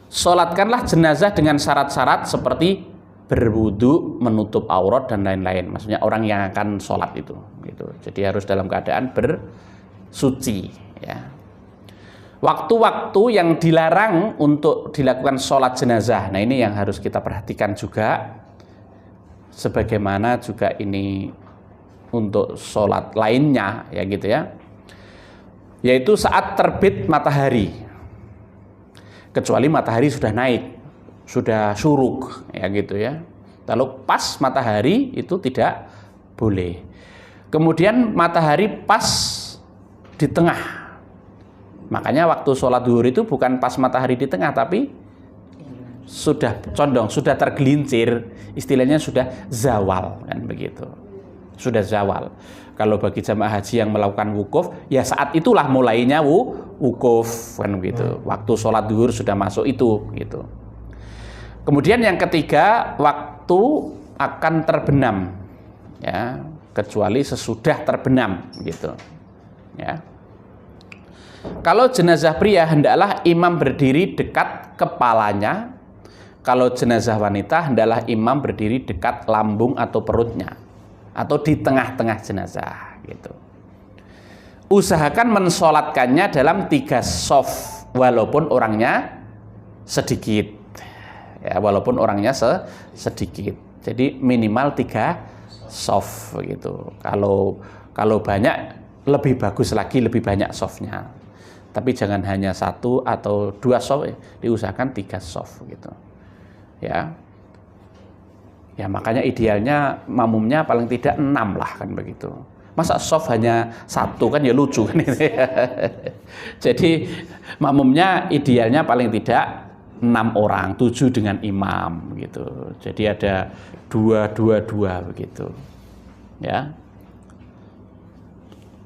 Solatkanlah jenazah dengan syarat-syarat seperti berwudu, menutup aurat dan lain-lain. Maksudnya orang yang akan sholat itu gitu. Jadi harus dalam keadaan bersuci ya. Waktu-waktu yang dilarang untuk dilakukan sholat jenazah, nah ini yang harus kita perhatikan juga, sebagaimana juga ini untuk sholat lainnya ya gitu ya, yaitu saat terbit matahari, kecuali matahari sudah naik, sudah syuruk ya gitu ya. Kalau pas matahari itu tidak boleh. Kemudian matahari pas di tengah, makanya waktu sholat duhur itu bukan pas matahari di tengah, tapi sudah condong, sudah tergelincir, istilahnya sudah zawal kan begitu, sudah zawal. Kalau bagi jamaah haji yang melakukan wukuf, ya saat itulah mulainya wukuf kan begitu. Waktu sholat duhur sudah masuk itu gitu. Kemudian yang ketiga, waktu akan terbenam ya, kecuali sesudah terbenam gitu ya. Kalau jenazah pria hendaklah imam berdiri dekat kepalanya. Kalau jenazah wanita hendaklah imam berdiri dekat lambung atau perutnya, atau di tengah-tengah jenazah gitu. Usahakan mensolatkannya dalam 3 shaf walaupun orangnya sedikit ya, walaupun orangnya sedikit. Jadi minimal 3 shaf gitu. Kalau banyak lebih bagus lagi, lebih banyak shafnya. Tapi jangan hanya 1 atau 2 shaf, diusahakan 3 shaf gitu. Ya. Ya makanya idealnya makmumnya paling tidak 6 lah kan begitu. Masa shaf hanya 1 kan ya lucu kan itu ya. Jadi makmumnya idealnya paling tidak 6 orang, 7 dengan imam gitu. Jadi ada 2 begitu. Ya.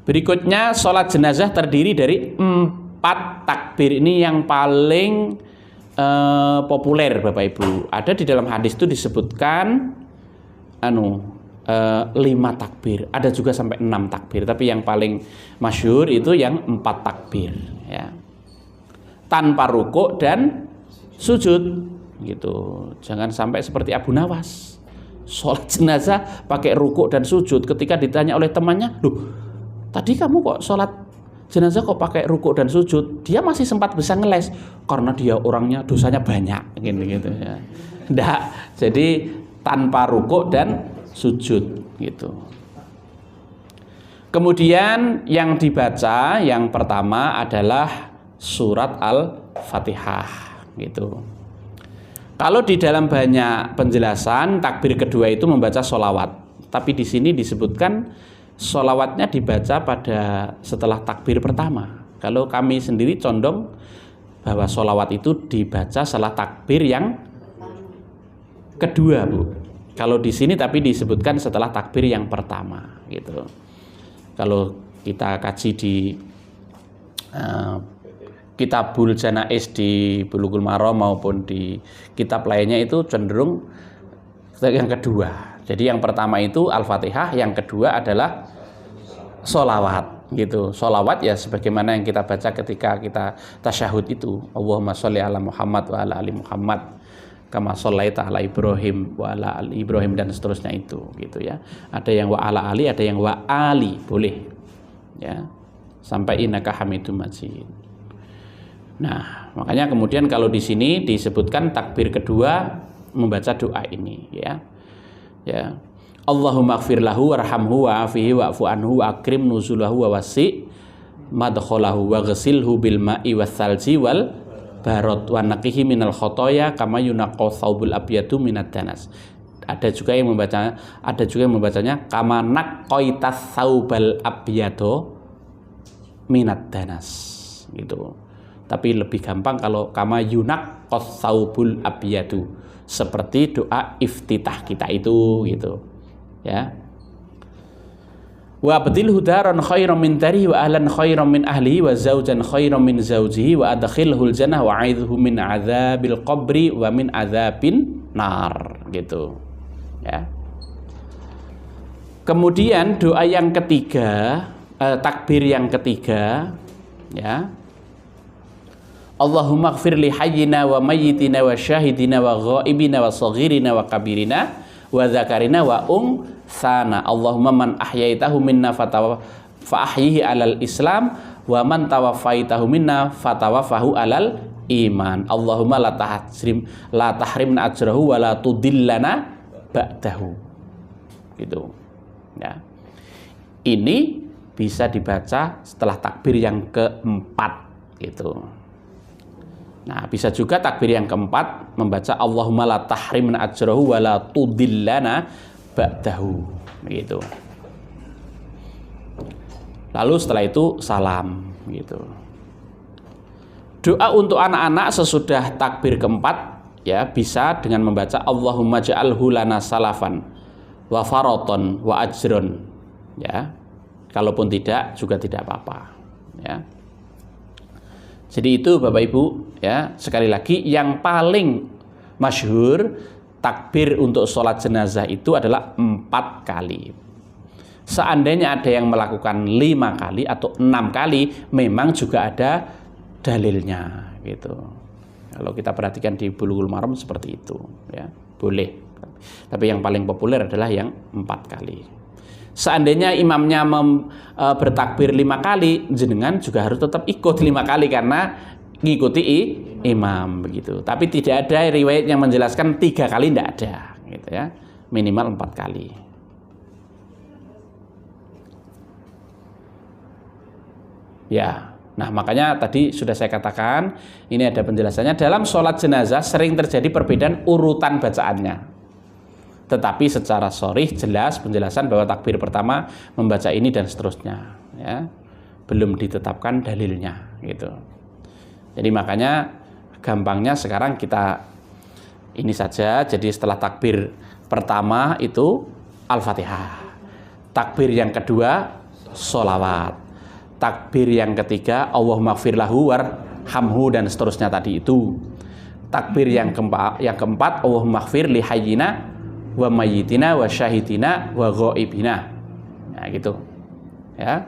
Berikutnya sholat jenazah terdiri dari 4 takbir. Ini yang paling populer Bapak Ibu. Ada di dalam hadis itu disebutkan 5 takbir. Ada juga sampai 6 takbir. Tapi yang paling masyhur itu yang 4 takbir. Ya. Tanpa rukuk dan sujud gitu. Jangan sampai seperti Abu Nawas, sholat jenazah pakai rukuk dan sujud. Ketika ditanya oleh temannya, loh tadi kamu kok sholat jenazah kok pakai rukuk dan sujud? Dia masih sempat bisa ngeles karena dia orangnya dosanya banyak gitu ya. Nggak, jadi tanpa rukuk dan sujud gitu. Kemudian yang dibaca yang pertama adalah surat Al-Fatihah gitu. Kalau di dalam banyak penjelasan, takbir kedua itu membaca sholawat. Tapi di sini disebutkan sholawatnya dibaca pada setelah takbir pertama. Kalau kami sendiri condong bahwa sholawat itu dibaca setelah takbir yang kedua, Bu. Kalau di sini tapi disebutkan setelah takbir yang pertama, gitu. Kalau kita kaji di Kitabul Janaiz di Bulughul Maram maupun di kitab lainnya itu cenderung yang kedua. Jadi yang pertama itu Al-Fatihah, yang kedua adalah sholawat gitu. Sholawat ya sebagaimana yang kita baca ketika kita tasyahud itu. Allahumma sholli ala Muhammad wa ala ali Muhammad kama shollaita ala Ibrahim wa ala ali Ibrahim dan seterusnya itu gitu ya. Ada yang wa ala ali, ada yang wa ali, boleh ya. Sampai innaka Hamidum Majid. Nah, makanya kemudian kalau di sini disebutkan takbir kedua membaca doa ini ya. Ya. Allahumma ighfir lahu warhamhu wa'afihi wa'fu anhu wa akrim nuzulahu wa wasi' madkhalahu wa ghasilhu bil ma'i wath-thalji wal barad wa naqihi minal khotoya kama yunaqqa thawbul abyadu minad danas. Ada juga yang membacanya kama naqqaitas thawbal abyadu minad danas gitu. Tapi lebih gampang kalau kama yunaqqa thawbul abyadu, seperti doa iftitah kita itu gitu. Ya. Wa abdilhu daran khairan min darihi wa ahlan khairan min ahlihi wa zawjan khairan min zawjihi wa adkhilhul jannah wa a'idhu min adzabil qabri wa min adzabin nar gitu. Ya. Kemudian doa yang ketiga, takbir yang ketiga ya. Allahumma ighfir li hayyina wa mayyitina wa syahidina wa ghaibina wa saghirina wa kabirina wa dzakarina wa sana. Allahumma man ahyaitahu minna fa ahyihi alal Islam wa man tawaffaitahu minna fatawaffahu alal iman. Allahumma la tahrimna ajrahu wa la tudillana ba'dahu. Gitu. Ya. Ini bisa dibaca setelah takbir yang keempat gitu. Nah, bisa juga takbir yang keempat membaca Allahumma la tahrimna ajrahu wa la tudillana ba'dahu gitu. Lalu setelah itu salam gitu. Doa untuk anak-anak sesudah takbir keempat ya bisa dengan membaca Allahumma ja'alhu lana salafan wa faraton wa ajron ya. Kalaupun tidak juga tidak apa-apa ya. Jadi itu Bapak Ibu ya, sekali lagi yang paling masyhur takbir untuk sholat jenazah itu adalah 4 kali. Seandainya ada yang melakukan 5 kali atau 6 kali, memang juga ada dalilnya gitu. Kalau kita perhatikan di Bulughul Maram seperti itu ya, boleh. Tapi yang paling populer adalah yang 4 kali. Seandainya imamnya bertakbir 5 kali, jenengan juga harus tetap ikut 5 kali karena ngikuti imam begitu. Tapi tidak ada riwayat yang menjelaskan 3 kali, tidak ada gitu ya. Minimal 4 kali. Ya. Nah, makanya tadi sudah saya katakan, ini ada penjelasannya. Dalam sholat jenazah sering terjadi perbedaan urutan bacaannya. Tetapi secara sharih jelas penjelasan bahwa takbir pertama membaca ini dan seterusnya ya. Belum ditetapkan dalilnya gitu. Jadi makanya gampangnya sekarang kita ini saja. Jadi setelah takbir pertama itu Al-Fatihah. Takbir yang kedua sholawat. Takbir yang ketiga Allahumma ighfir lahu warhamhu dan seterusnya tadi itu. Takbir yang keempat Allahumma ighfir li hayyina wa mayyitina wa syahidina wa ghaibina. Nah gitu. Ya.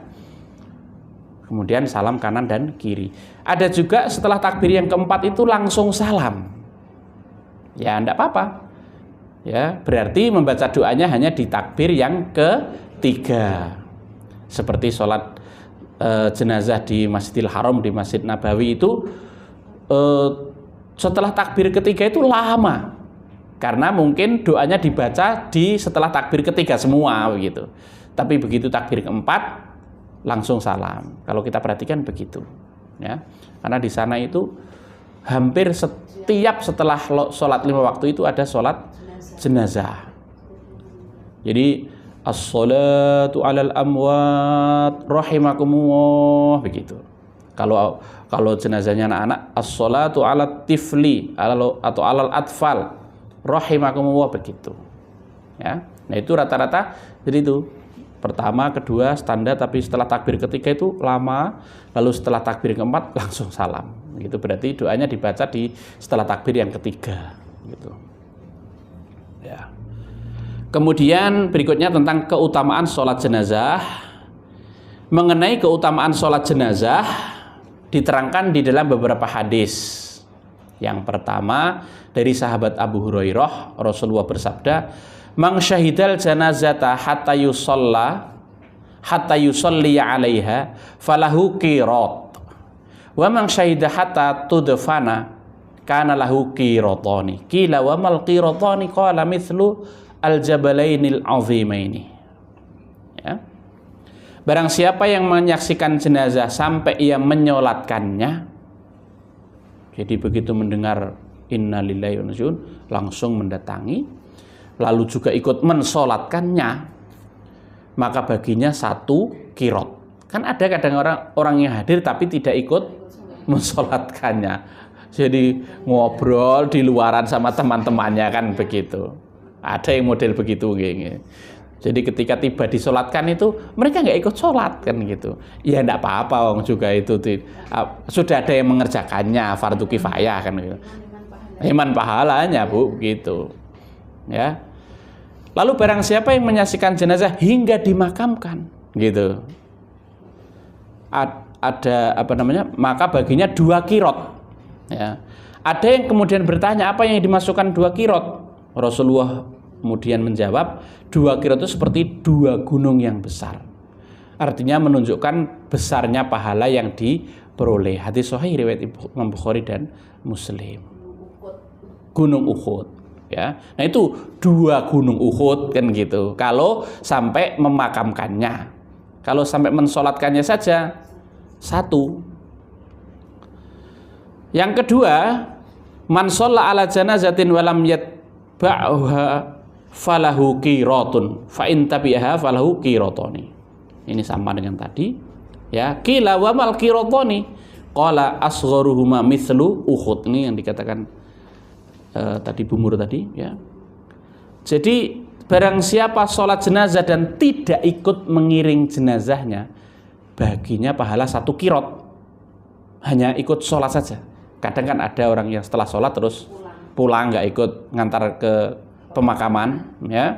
Kemudian salam kanan dan kiri. Ada juga setelah takbir yang keempat itu langsung salam. Ya, enggak apa-apa. Ya, berarti membaca doanya hanya di takbir yang ketiga. Seperti sholat jenazah di Masjidil Haram, di Masjid Nabawi itu setelah takbir ketiga itu lama. Karena mungkin doanya dibaca setelah takbir ketiga semua begitu. Tapi begitu takbir keempat langsung salam. Kalau kita perhatikan begitu, ya. Karena di sana itu hampir setiap setelah sholat 5 waktu itu ada sholat jenazah. Jadi as-sholatu 'alal amwat rahimakumullah begitu. Kalau jenazahnya anak-anak as-sholatu 'alat tifli atau 'alal atfal rahimakumullah begitu. Ya. Nah, itu rata-rata jadi itu pertama, kedua standar, tapi setelah takbir ketiga itu lama, lalu setelah takbir keempat langsung salam. Gitu berarti doanya dibaca setelah takbir yang ketiga gitu. Ya. Kemudian berikutnya tentang keutamaan sholat jenazah. mengenai keutamaan sholat jenazah diterangkan di dalam beberapa hadis. Yang pertama dari sahabat Abu Hurairah, Rasulullah bersabda, "Man syahidal janazata hatta yusalli 'alaiha falahu qirat. Wa man syahida hatta tudfana kana lahu qiratani. Qila wa mal qiratani? Qala mithlu al-jabalainil 'azimaini." Ya. Barang siapa yang menyaksikan jenazah sampai ia menyolatkannya, jadi begitu mendengar innalillahi wa inna ilaihi raji'un langsung mendatangi, lalu juga ikut mensolatkannya, maka baginya 1 qirot. Kan ada kadang orang yang hadir tapi tidak ikut mensolatkannya, jadi ngobrol di luaran sama teman-temannya, kan begitu. Ada yang model begitu gini. Jadi ketika tiba disolatkan itu mereka nggak ikut sholat, kan gitu. Ya enggak apa-apa, wong juga itu sudah ada yang mengerjakannya, fardu kifayah, kan gitu. Iman pahalanya, Bu, gitu. Ya. Lalu barang siapa yang menyaksikan jenazah hingga dimakamkan, gitu. Ada maka baginya 2 qirot. Ya. Ada yang kemudian bertanya, apa yang dimasukkan 2 qirot? Rasulullah kemudian menjawab, 2 qirot itu seperti 2 gunung yang besar. Artinya menunjukkan besarnya pahala yang diperoleh. Hadis sahih riwayat Imam Bukhari dan Muslim. Gunung Uhud, ya. Nah itu 2 gunung Uhud, kan gitu. Kalau sampai memakamkannya, kalau sampai mensolatkannya saja 1. Yang kedua, man shalla ala janazatin walam yatba'uha falahu qiratun fa in tabi'aha falahu qiratani. Ini sama dengan tadi, ya. Qila wa mal qiratani? Qala asgharuhuma mithlu Uhud. Ini yang dikatakan tadi Bumur tadi, ya. Jadi barang siapa sholat jenazah dan tidak ikut mengiring jenazahnya, baginya pahala 1 qirot. Hanya ikut sholat saja. Kadang kan ada orang yang setelah sholat terus pulang, nggak ikut ngantar ke pemakaman, ya.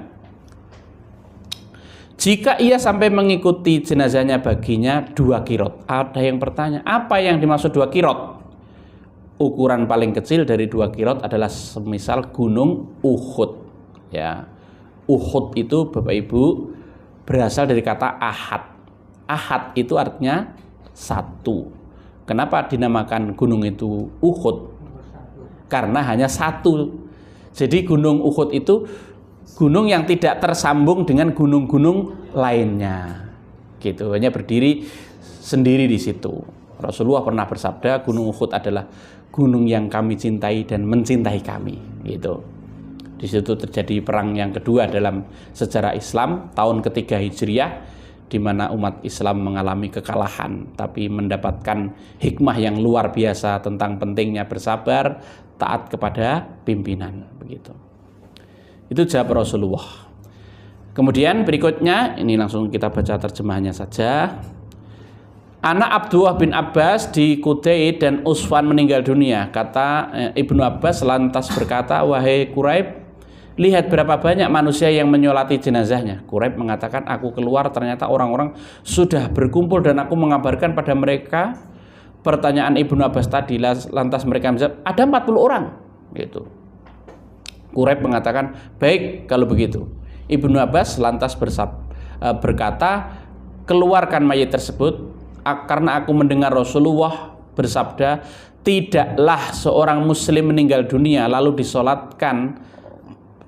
Jika ia sampai mengikuti jenazahnya, baginya 2 qirot. Ada yang bertanya, apa yang dimaksud 2 qirot? Ukuran paling kecil dari 2 qirot adalah semisal gunung Uhud, ya. Uhud itu Bapak Ibu berasal dari kata ahad. Ahad itu artinya 1. Kenapa dinamakan gunung itu Uhud? Karena hanya 1. Jadi gunung Uhud itu gunung yang tidak tersambung dengan gunung-gunung lainnya, gitu. Hanya berdiri sendiri di situ. Rasulullah pernah bersabda, gunung Uhud adalah gunung yang kami cintai dan mencintai kami, gitu. Di situ terjadi perang yang kedua dalam sejarah Islam, tahun ketiga Hijriah, di mana umat Islam mengalami kekalahan, tapi mendapatkan hikmah yang luar biasa tentang pentingnya bersabar, taat kepada pimpinan, begitu. Itu jawab Rasulullah. Kemudian berikutnya, ini langsung kita baca terjemahannya saja. Anak Abdullah bin Abbas di Kudaid dan Usfan meninggal dunia. Kata Ibnu Abbas lantas berkata, wahai Quraib, lihat berapa banyak manusia yang menyolati jenazahnya. Quraib mengatakan, aku keluar, ternyata orang-orang sudah berkumpul dan aku mengabarkan pada mereka pertanyaan Ibnu Abbas tadi. Lantas mereka menjawab, ada 40 orang, gitu. Quraib mengatakan, baik kalau begitu. Ibnu Abbas lantas berkata, keluarkan mayit tersebut, karena aku mendengar Rasulullah bersabda, tidaklah seorang muslim meninggal dunia lalu disolatkan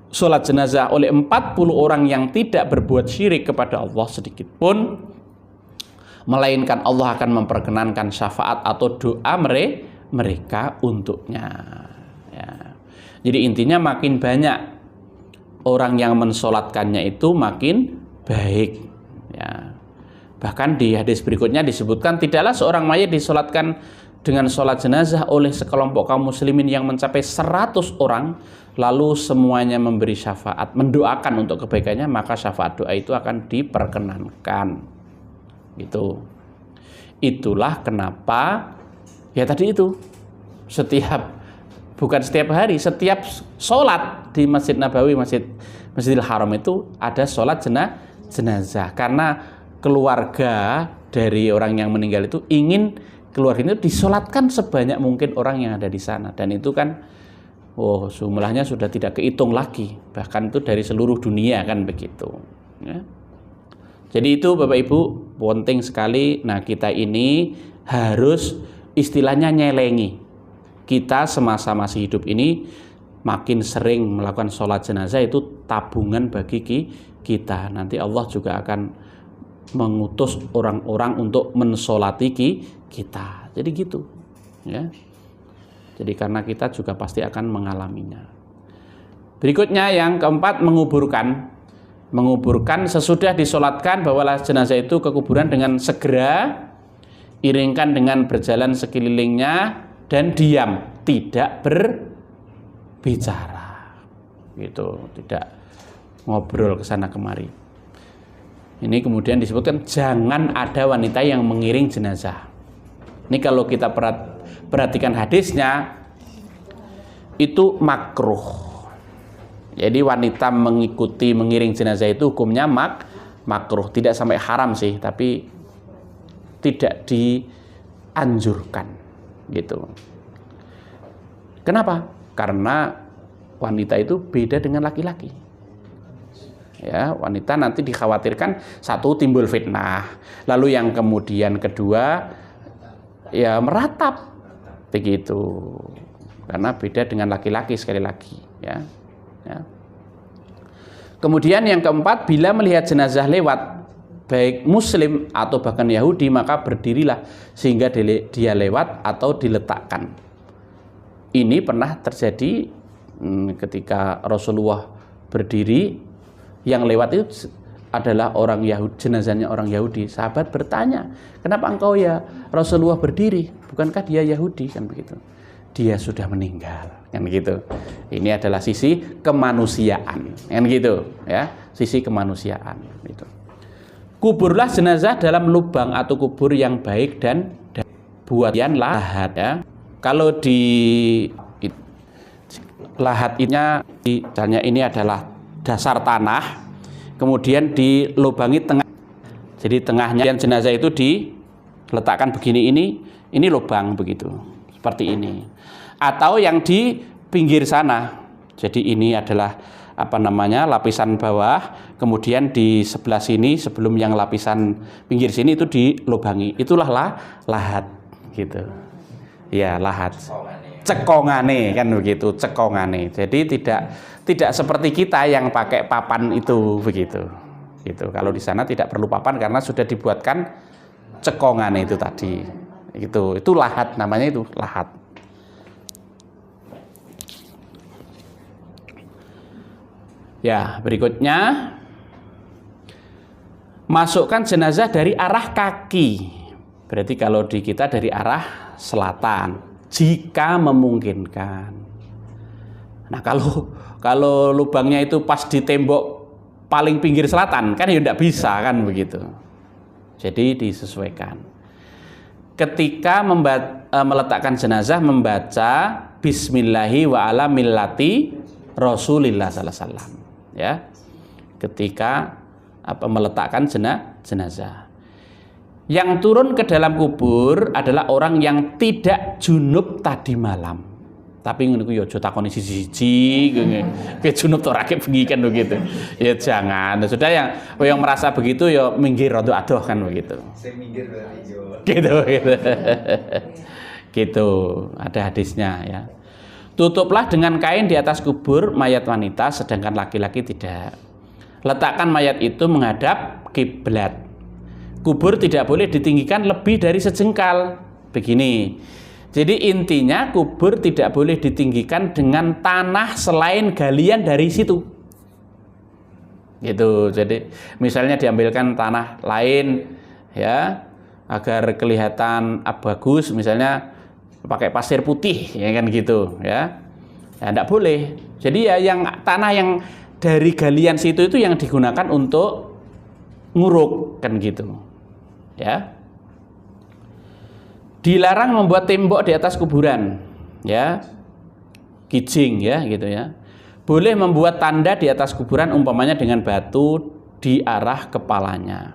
sholat jenazah oleh 40 orang yang tidak berbuat syirik kepada Allah sedikit pun, melainkan Allah akan memperkenankan syafaat atau doa mereka untuknya, ya. Jadi intinya makin banyak orang yang mensolatkannya itu makin baik, ya. Bahkan di hadis berikutnya disebutkan, tidaklah seorang mayit disolatkan dengan sholat jenazah oleh sekelompok kaum muslimin yang mencapai 100 orang, lalu semuanya memberi syafaat, mendoakan untuk kebaikannya, maka syafaat doa itu akan diperkenankan, gitu. Itulah kenapa, ya tadi itu, bukan setiap hari, setiap sholat di Masjid Nabawi, Masjidil Haram itu ada sholat jenazah, karena keluarga dari orang yang meninggal itu ingin keluarga itu disolatkan sebanyak mungkin orang yang ada di sana, dan itu kan jumlahnya sudah tidak kehitung lagi, bahkan itu dari seluruh dunia kan begitu ya. Jadi itu Bapak Ibu penting sekali. Nah, kita ini harus istilahnya nyelengi, kita semasa masih hidup ini makin sering melakukan sholat jenazah, itu tabungan bagi kita. Nanti Allah juga akan mengutus orang-orang untuk mensolati kita. Jadi gitu ya. Jadi karena kita juga pasti akan mengalaminya. Berikutnya yang keempat, menguburkan sesudah disolatkan, bawalah jenazah itu ke kuburan dengan segera, iringkan dengan berjalan sekelilingnya dan diam, tidak berbicara gitu, tidak ngobrol ke sana kemari. Ini kemudian disebutkan jangan ada wanita yang mengiring jenazah. Ini kalau kita perhatikan hadisnya itu makruh. Jadi wanita mengiring jenazah itu hukumnya makruh, tidak sampai haram sih, tapi tidak dianjurkan gitu. Kenapa? Karena wanita itu beda dengan laki-laki. Ya, wanita nanti dikhawatirkan satu timbul fitnah, lalu yang kemudian kedua ya meratap begitu, karena beda dengan laki-laki sekali lagi ya. Kemudian yang keempat, bila melihat jenazah lewat baik muslim atau bahkan Yahudi, maka berdirilah sehingga dia lewat atau diletakkan. Ini pernah terjadi ketika Rasulullah berdiri, yang lewat itu adalah orang Yahudi, jenazahnya orang Yahudi. Sahabat bertanya, kenapa engkau ya Rasulullah berdiri? Bukankah dia Yahudi? Kan begitu. Dia sudah meninggal, kan gitu. Ini adalah sisi kemanusiaan, kan gitu ya, sisi kemanusiaan gitu. Kuburlah jenazah dalam lubang atau kubur yang baik dan buat yang lahat ya. Kalau di lahat misalnya ini adalah dasar tanah, kemudian dilubangi tengah. Jadi tengahnya jenazah itu diletakkan begini, ini lubang begitu, seperti ini. Atau yang di pinggir sana. Jadi ini adalah lapisan bawah, kemudian di sebelah sini sebelum yang lapisan pinggir sini itu dilubangi. Itulah lahat gitu. Ya, lahat. Cekongane kan begitu, cekongane. Jadi tidak seperti kita yang pakai papan itu begitu. Gitu. Kalau di sana tidak perlu papan karena sudah dibuatkan cekongane itu tadi. Itu lahat, namanya itu lahat. Ya, berikutnya masukkan jenazah dari arah kaki. Berarti kalau di kita dari arah selatan, jika memungkinkan. Nah, kalau lubangnya itu pas di tembok paling pinggir selatan, kan ya tidak bisa kan begitu. Jadi disesuaikan. Ketika meletakkan jenazah, membaca Bismillahi wa ala millati Rasulillah sallallahu alaihi wasallam. Ya, ketika meletakkan jenazah. Yang turun ke dalam kubur adalah orang yang tidak junub tadi malam. Tapi ngono yo aja takoni siji-siji, ke junub to rakib bengi kan begitu. Ya jangan. Sudah yang merasa begitu ya minggir rada adoh kan begitu. Sing minggir berarti yo. Gitu. Gitu, ada hadisnya ya. Tutuplah dengan kain di atas kubur mayat wanita, sedangkan laki-laki tidak. Letakkan mayat itu menghadap kiblat. Kubur tidak boleh ditinggikan lebih dari sejengkal. Begini. Jadi intinya kubur tidak boleh ditinggikan dengan tanah selain galian dari situ. Gitu. Jadi misalnya diambilkan tanah lain ya, agar kelihatan bagus, misalnya pakai pasir putih ya kan gitu ya. Ya enggak boleh. Jadi ya yang tanah yang dari galian situ itu yang digunakan untuk nguruk kan gitu. Ya. Dilarang membuat tembok di atas kuburan ya. Kijing ya gitu ya. Boleh membuat tanda di atas kuburan umpamanya dengan batu di arah kepalanya.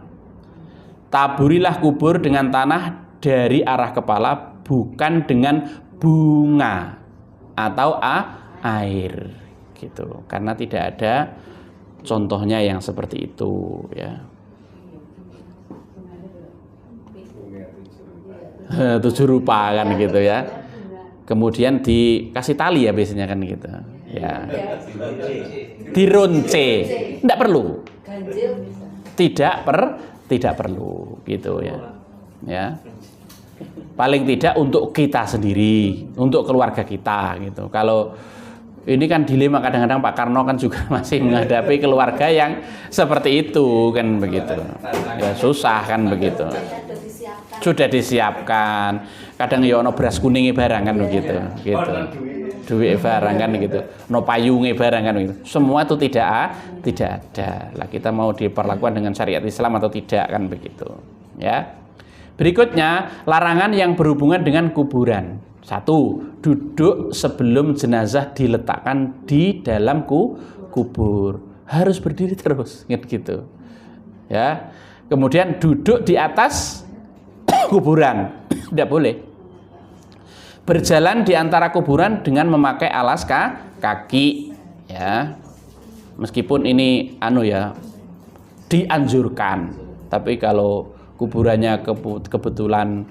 taburilah kubur dengan tanah dari arah kepala, bukan dengan bunga atau air gitu. Karena tidak ada contohnya yang seperti itu ya. 7 rupa kan gitu ya. Kemudian dikasih tali ya biasanya kan gitu ya. Dironce, tidak perlu. Ganjil bisa. Tidak perlu gitu ya. Ya. Paling tidak untuk kita sendiri, untuk keluarga kita gitu. Kalau ini kan dilema, kadang-kadang Pak Karno kan juga masih menghadapi keluarga yang seperti itu kan begitu. Ya susah kan begitu. Sudah disiapkan. Kadang ya ono beras kuning barang kan begitu. Gitu. Duit barang kan gitu. No payunge barang kan gitu. Semua itu tidak ada. Lah kita mau diperlakukan dengan syariat Islam atau tidak kan begitu. Ya. Berikutnya, larangan yang berhubungan dengan kuburan. 1. Duduk sebelum jenazah diletakkan di dalam kubur. Harus berdiri terus, gitu. Ya. Kemudian duduk di atas kuburan. Tidak boleh. Berjalan di antara kuburan dengan memakai alas kaki, ya. Meskipun ini dianjurkan. Tapi kalau kuburannya kebetulan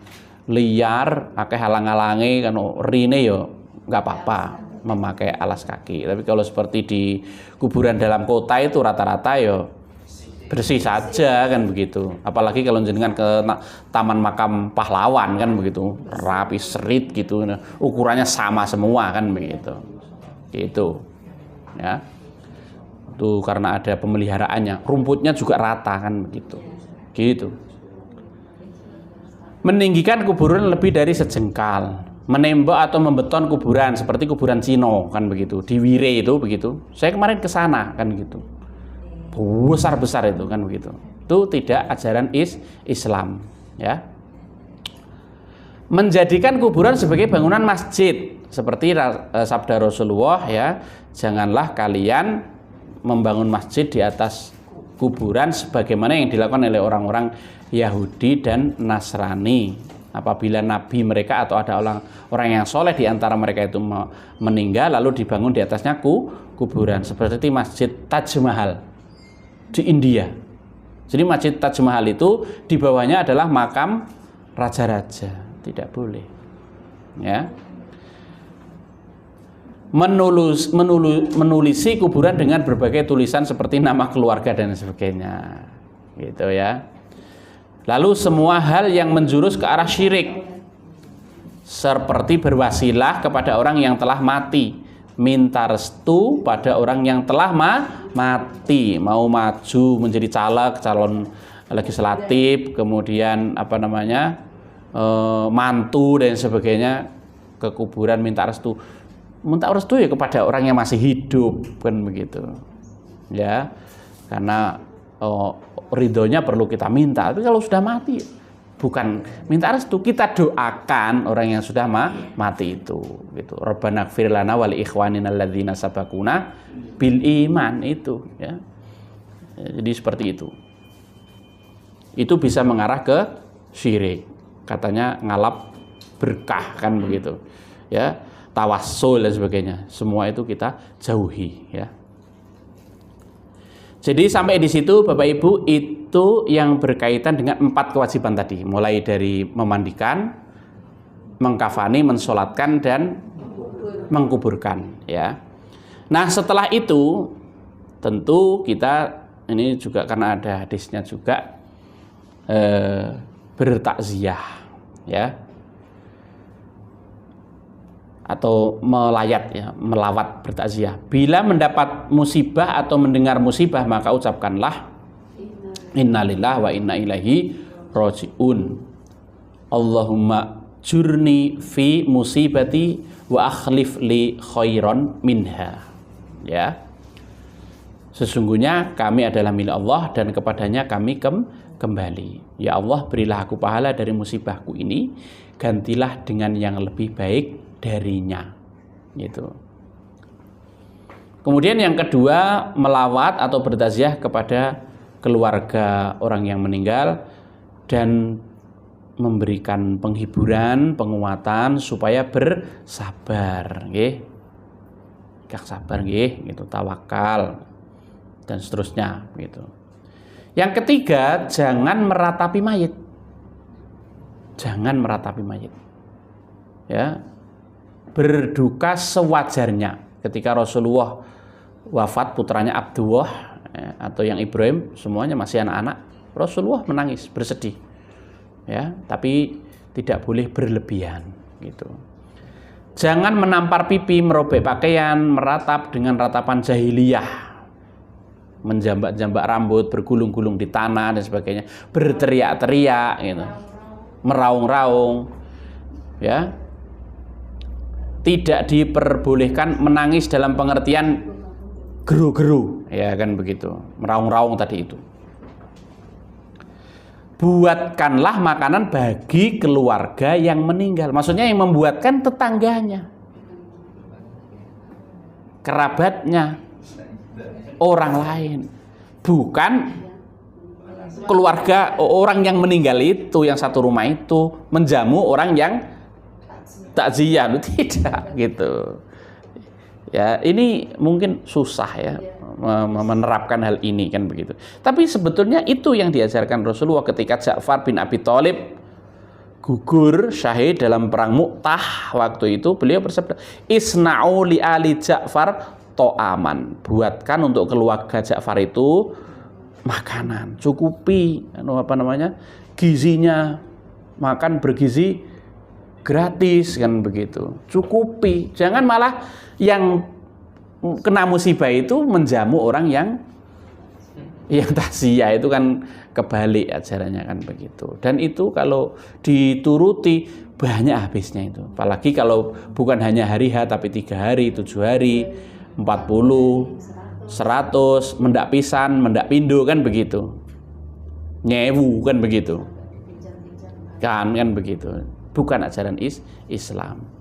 liar, akeh halang-halange kan rine yo nggak apa-apa memakai alas kaki. Tapi kalau seperti di kuburan dalam kota itu rata-rata yo bersih saja kan begitu. Apalagi kalau jenengan ke Taman Makam Pahlawan kan begitu, rapi serit gitu. Ukurannya sama semua kan begitu. Gitu. Ya. Itu karena ada pemeliharaannya. Rumputnya juga rata kan begitu. Gitu. Meninggikan kuburan lebih dari sejengkal, menembak atau membeton kuburan seperti kuburan Cino kan begitu, di Wire itu begitu. Saya kemarin ke sana kan gitu, besar itu kan begitu. Itu tidak ajaran Islam ya. Menjadikan kuburan sebagai bangunan masjid seperti sabda Rasulullah ya, janganlah kalian membangun masjid di atas kuburan sebagaimana yang dilakukan oleh orang-orang Yahudi dan Nasrani. Apabila nabi mereka atau ada orang yang soleh di antara mereka itu meninggal lalu dibangun di atasnya kuburan seperti Masjid Taj Mahal di India. Jadi Masjid Taj Mahal itu di bawahnya adalah makam raja-raja. Tidak boleh. Ya. Menulisi kuburan dengan berbagai tulisan seperti nama keluarga dan sebagainya. Gitu ya. Lalu semua hal yang menjurus ke arah syirik seperti berwasilah kepada orang yang telah mati, minta restu pada orang yang telah mati, mau maju menjadi calon legislatif, kemudian mantu dan sebagainya ke kuburan minta restu ya kepada orang yang masih hidup kan begitu ya, karena ridhonya perlu kita minta. Tapi kalau sudah mati bukan minta restu, kita doakan orang yang sudah mati itu gitu. Rabbana ighfir lana wa li ikhwanina alladzina sabaquna bil iman itu ya. Jadi seperti itu. Itu bisa mengarah ke syirik. Katanya ngalap berkah kan begitu. Ya, tawassul dan sebagainya. Semua itu kita jauhi ya. Jadi sampai di situ Bapak Ibu, itu yang berkaitan dengan 4 kewajiban tadi, mulai dari memandikan, mengkafani, mensolatkan dan mengkuburkan ya. Nah setelah itu tentu kita ini juga karena ada hadisnya juga bertakziah ya, atau melayat ya, melawat bertakziah. Bila mendapat musibah atau mendengar musibah maka ucapkanlah innalillahi wa inna ilaihi rajiun. Allahumma jurni fi musibati wa akhlif li khairan minha. Ya. Sesungguhnya kami adalah milik Allah dan kepadanya kami kembali. Ya Allah, berilah aku pahala dari musibahku ini, gantilah dengan yang lebih baik darinya gitu. Kemudian yang kedua, melawat atau bertakziah kepada keluarga orang yang meninggal dan memberikan penghiburan, penguatan supaya bersabar, nggih. Gak sabar nggih, gitu, tawakal dan seterusnya, gitu. Yang ketiga, jangan meratapi mayit. Jangan meratapi mayit. Ya. Berduka sewajarnya. Ketika Rasulullah wafat, putranya Abdullah atau yang Ibrahim, semuanya masih anak-anak, Rasulullah menangis, bersedih. Ya, tapi tidak boleh berlebihan, gitu. Jangan menampar pipi, merobek pakaian, meratap dengan ratapan jahiliyah, menjambak-jambak rambut, bergulung-gulung di tanah dan sebagainya, berteriak-teriak, gitu, meraung-raung, ya. Tidak diperbolehkan menangis dalam pengertian geru-geru, ya kan begitu, meraung-raung tadi itu. Buatkanlah makanan bagi keluarga yang meninggal. Maksudnya yang membuatkan tetangganya, kerabatnya, orang lain. Bukan keluarga orang yang meninggal itu, yang satu rumah itu, menjamu orang yang takziah. Tidak, gitu. Ya, ini mungkin susah ya menerapkan hal ini, kan begitu. Tapi sebetulnya itu yang diajarkan Rasulullah ketika Ja'far bin Abi Thalib gugur syahid dalam perang Mu'tah. Waktu itu beliau bersabda, "Isna'u li ali Ja'far to'aman." Buatkan untuk keluarga Ja'far itu makanan, cukupi gizinya, makan bergizi gratis, kan begitu. Cukupi. Jangan malah yang kena musibah itu menjamu orang yang takziah, itu kan kebalik ajarannya, kan begitu. Dan itu kalau dituruti banyak habisnya itu. Apalagi kalau bukan hanya hari H tapi 3 hari, 7 hari, 40, 100, mendak pisan, mendak pindo, kan begitu. Nyewu, kan begitu. Kan begitu. Bukan ajaran Islam.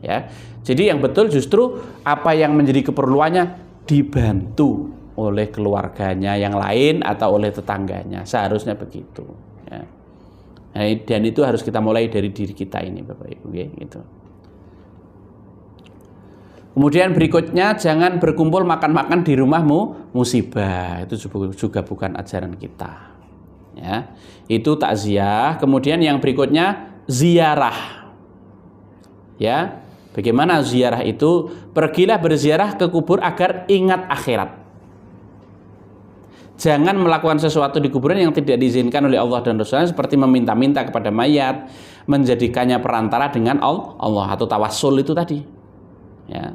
Ya. Jadi yang betul justru apa yang menjadi keperluannya dibantu oleh keluarganya yang lain atau oleh tetangganya. Seharusnya begitu, ya. Nah, dan itu harus kita mulai dari diri kita ini, Bapak Ibu, ya, gitu. Kemudian berikutnya, jangan berkumpul makan-makan di rumahmu musibah. Itu juga bukan ajaran kita, ya. Itu takziah. Kemudian yang berikutnya ziarah. Ya, bagaimana ziarah itu? Pergilah berziarah ke kubur agar ingat akhirat. Jangan melakukan sesuatu di kuburan yang tidak diizinkan oleh Allah dan Rasulnya, seperti meminta-minta kepada mayat, menjadikannya perantara dengan Allah atau tawassul itu tadi. Ya.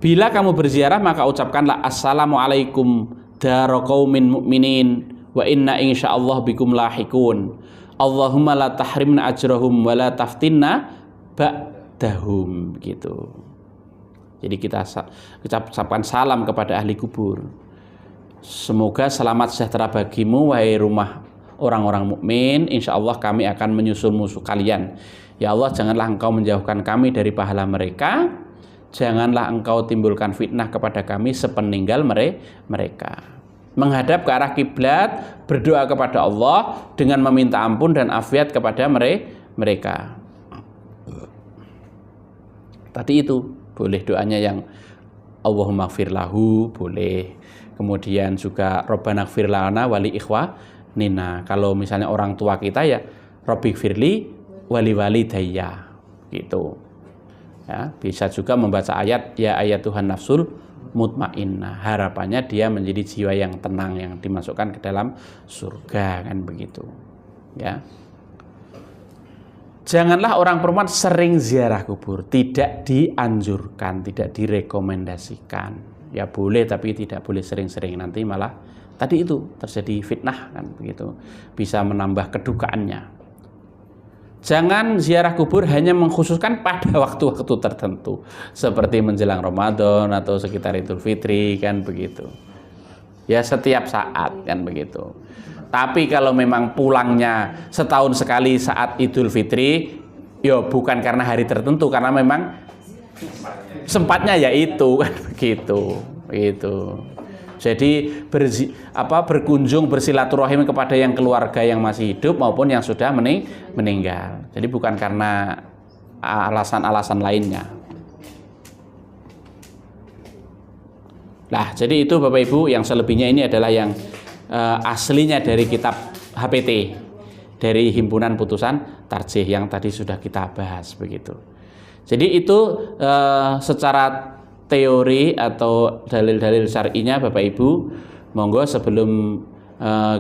Bila kamu berziarah, maka ucapkanlah assalamualaikum daraqaumin mu'minin wa inna insyaallah bikum lahikun. Allahumma la tahrimna ajrahum wa la taftinna ba'dahum, gitu. Jadi kita ucapkan salam kepada ahli kubur. Semoga selamat sejahtera bagimu wahai rumah orang-orang mukmin. Insya Allah kami akan menyusul musuh kalian. Ya Allah, janganlah engkau menjauhkan kami dari pahala mereka. Janganlah engkau timbulkan fitnah kepada kami sepeninggal mereka. Menghadap ke arah kiblat, berdoa kepada Allah dengan meminta ampun dan afiat kepada mereka. Tadi itu boleh doanya yang Allahumma gfir lahu, boleh. Kemudian juga Rabbana gfir lana wali ikhwanina. Kalau misalnya orang tua kita ya Rabbi gfirli wali walidayya, gitu. Ya, bisa juga membaca ayat ya ayat Tuhan nafsul mutmainnah. Harapannya dia menjadi jiwa yang tenang, yang dimasukkan ke dalam surga, kan begitu. Ya. Janganlah orang perempuan sering ziarah kubur, tidak dianjurkan, tidak direkomendasikan. Ya boleh, tapi tidak boleh sering-sering, nanti malah tadi itu terjadi fitnah, kan begitu. Bisa menambah kedukaannya. Jangan ziarah kubur hanya mengkhususkan pada waktu-waktu tertentu, seperti menjelang Ramadan atau sekitar Idul Fitri, kan begitu. Ya setiap saat, kan begitu. Tapi kalau memang pulangnya setahun sekali saat Idul Fitri, ya bukan karena hari tertentu, karena memang sempatnya ya itu, kan begitu. Jadi berkunjung bersilaturahim kepada yang keluarga yang masih hidup maupun yang sudah meninggal. Jadi bukan karena alasan-alasan lainnya. Nah, jadi itu Bapak Ibu, yang selebihnya ini adalah yang aslinya dari kitab HPT, dari Himpunan Putusan Tarjih yang tadi sudah kita bahas begitu. Jadi itu secara teori atau dalil-dalil syar'inya Bapak Ibu. Monggo sebelum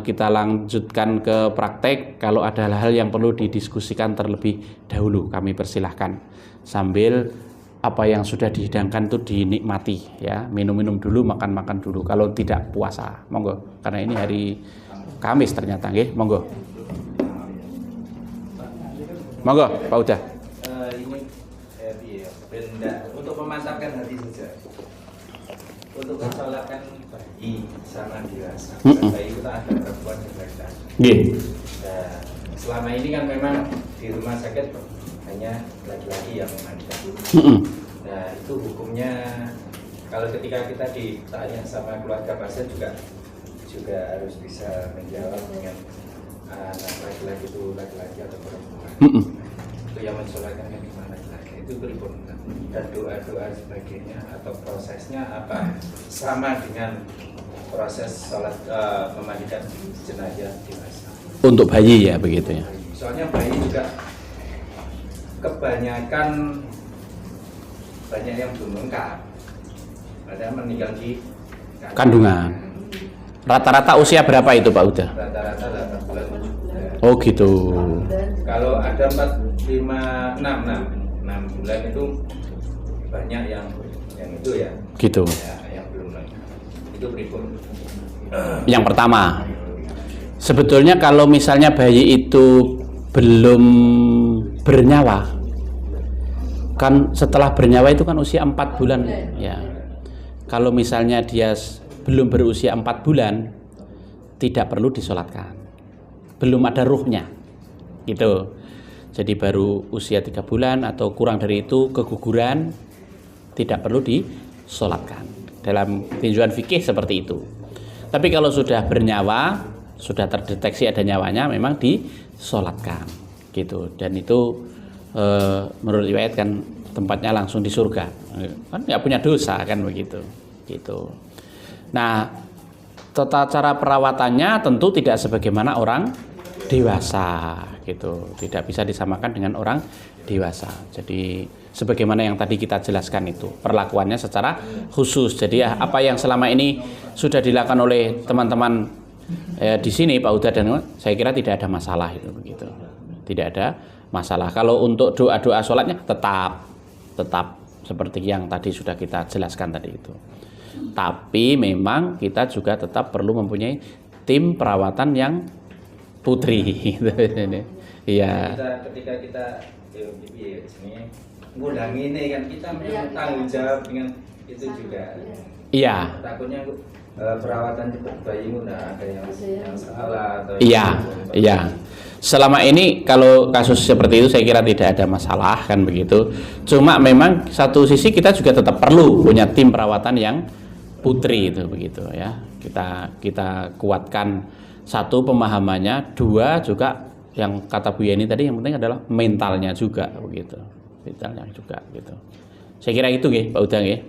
kita lanjutkan ke praktek, kalau ada hal-hal yang perlu didiskusikan terlebih dahulu, kami persilahkan sambil apa yang sudah dihidangkan itu dinikmati ya, minum-minum dulu, makan-makan dulu kalau tidak puasa. Monggo, karena ini hari Kamis ternyata nggih. Monggo. Monggo, Pak Uda. Ini benda untuk memantapkan hati saja. Untuk mensolatkan bayi sama dewasa. Bayi itu ada perempuan dan laki-laki. Nggih. Nah, selama ini kan memang di rumah sakit hanya laki-laki yang memandikan. Nah, itu hukumnya kalau ketika kita ditanya sama keluarga pasien juga harus bisa menjawab dengan anak laki-laki itu laki-laki atau perempuan. Itu yang mensolatkan yang gimana laki-laki itu berikut, dan doa-doa sebagainya atau prosesnya apa sama dengan proses sholat memandikan jenazah dewasa Untuk bayi ya begitu ya. soalnya bayi juga kebanyakan banyak yang belum lengkap, ada meninggal di Kandungan. Rata-rata usia berapa itu Pak Uda? rata-rata 8 bulan. Oh gitu. Kalau ada 6 bulan itu banyak yang itu ya. Gitu. Ya, yang belum lengkap. Itu berikut. Yang pertama, sebetulnya kalau misalnya bayi itu belum bernyawa, kan setelah bernyawa itu kan usia 4 bulan ya. Kalau misalnya dia belum berusia 4 bulan, tidak perlu disolatkan, belum ada ruhnya gitu. Jadi baru usia 3 bulan atau kurang dari itu keguguran, tidak perlu disolatkan. Dalam tinjauan fikih seperti itu. Tapi kalau sudah bernyawa, sudah terdeteksi ada nyawanya, memang disolatkan gitu. Dan itu menurut riwayat kan tempatnya langsung di surga, kan nggak punya dosa kan begitu gitu. Nah, tata cara perawatannya tentu tidak sebagaimana orang dewasa gitu, tidak bisa disamakan dengan orang dewasa. Jadi sebagaimana yang tadi kita jelaskan itu perlakuannya secara khusus. Jadi ya, apa yang selama ini sudah dilakukan oleh teman-teman di sini Pak Uda dan saya kira tidak ada masalah itu begitu, tidak ada masalah. Kalau untuk doa-doa sholatnya tetap seperti yang tadi sudah kita jelaskan tadi itu. Tapi memang kita juga tetap perlu mempunyai tim perawatan yang putri. Iya. Ketika kita di sini ngulangi ini kan kita tanggung jawab dengan itu juga. Iya. Takutnya perawatan bayi ada yang salah atau Iya. Selama ini kalau kasus seperti itu saya kira tidak ada masalah kan begitu. Cuma memang satu sisi kita juga tetap perlu punya tim perawatan yang putri itu begitu ya. Kita kuatkan, satu pemahamannya, dua juga yang kata Bu Yeni tadi yang penting adalah mentalnya juga begitu. Mentalnya juga gitu. Saya kira itu nggih Pak Uda nggih.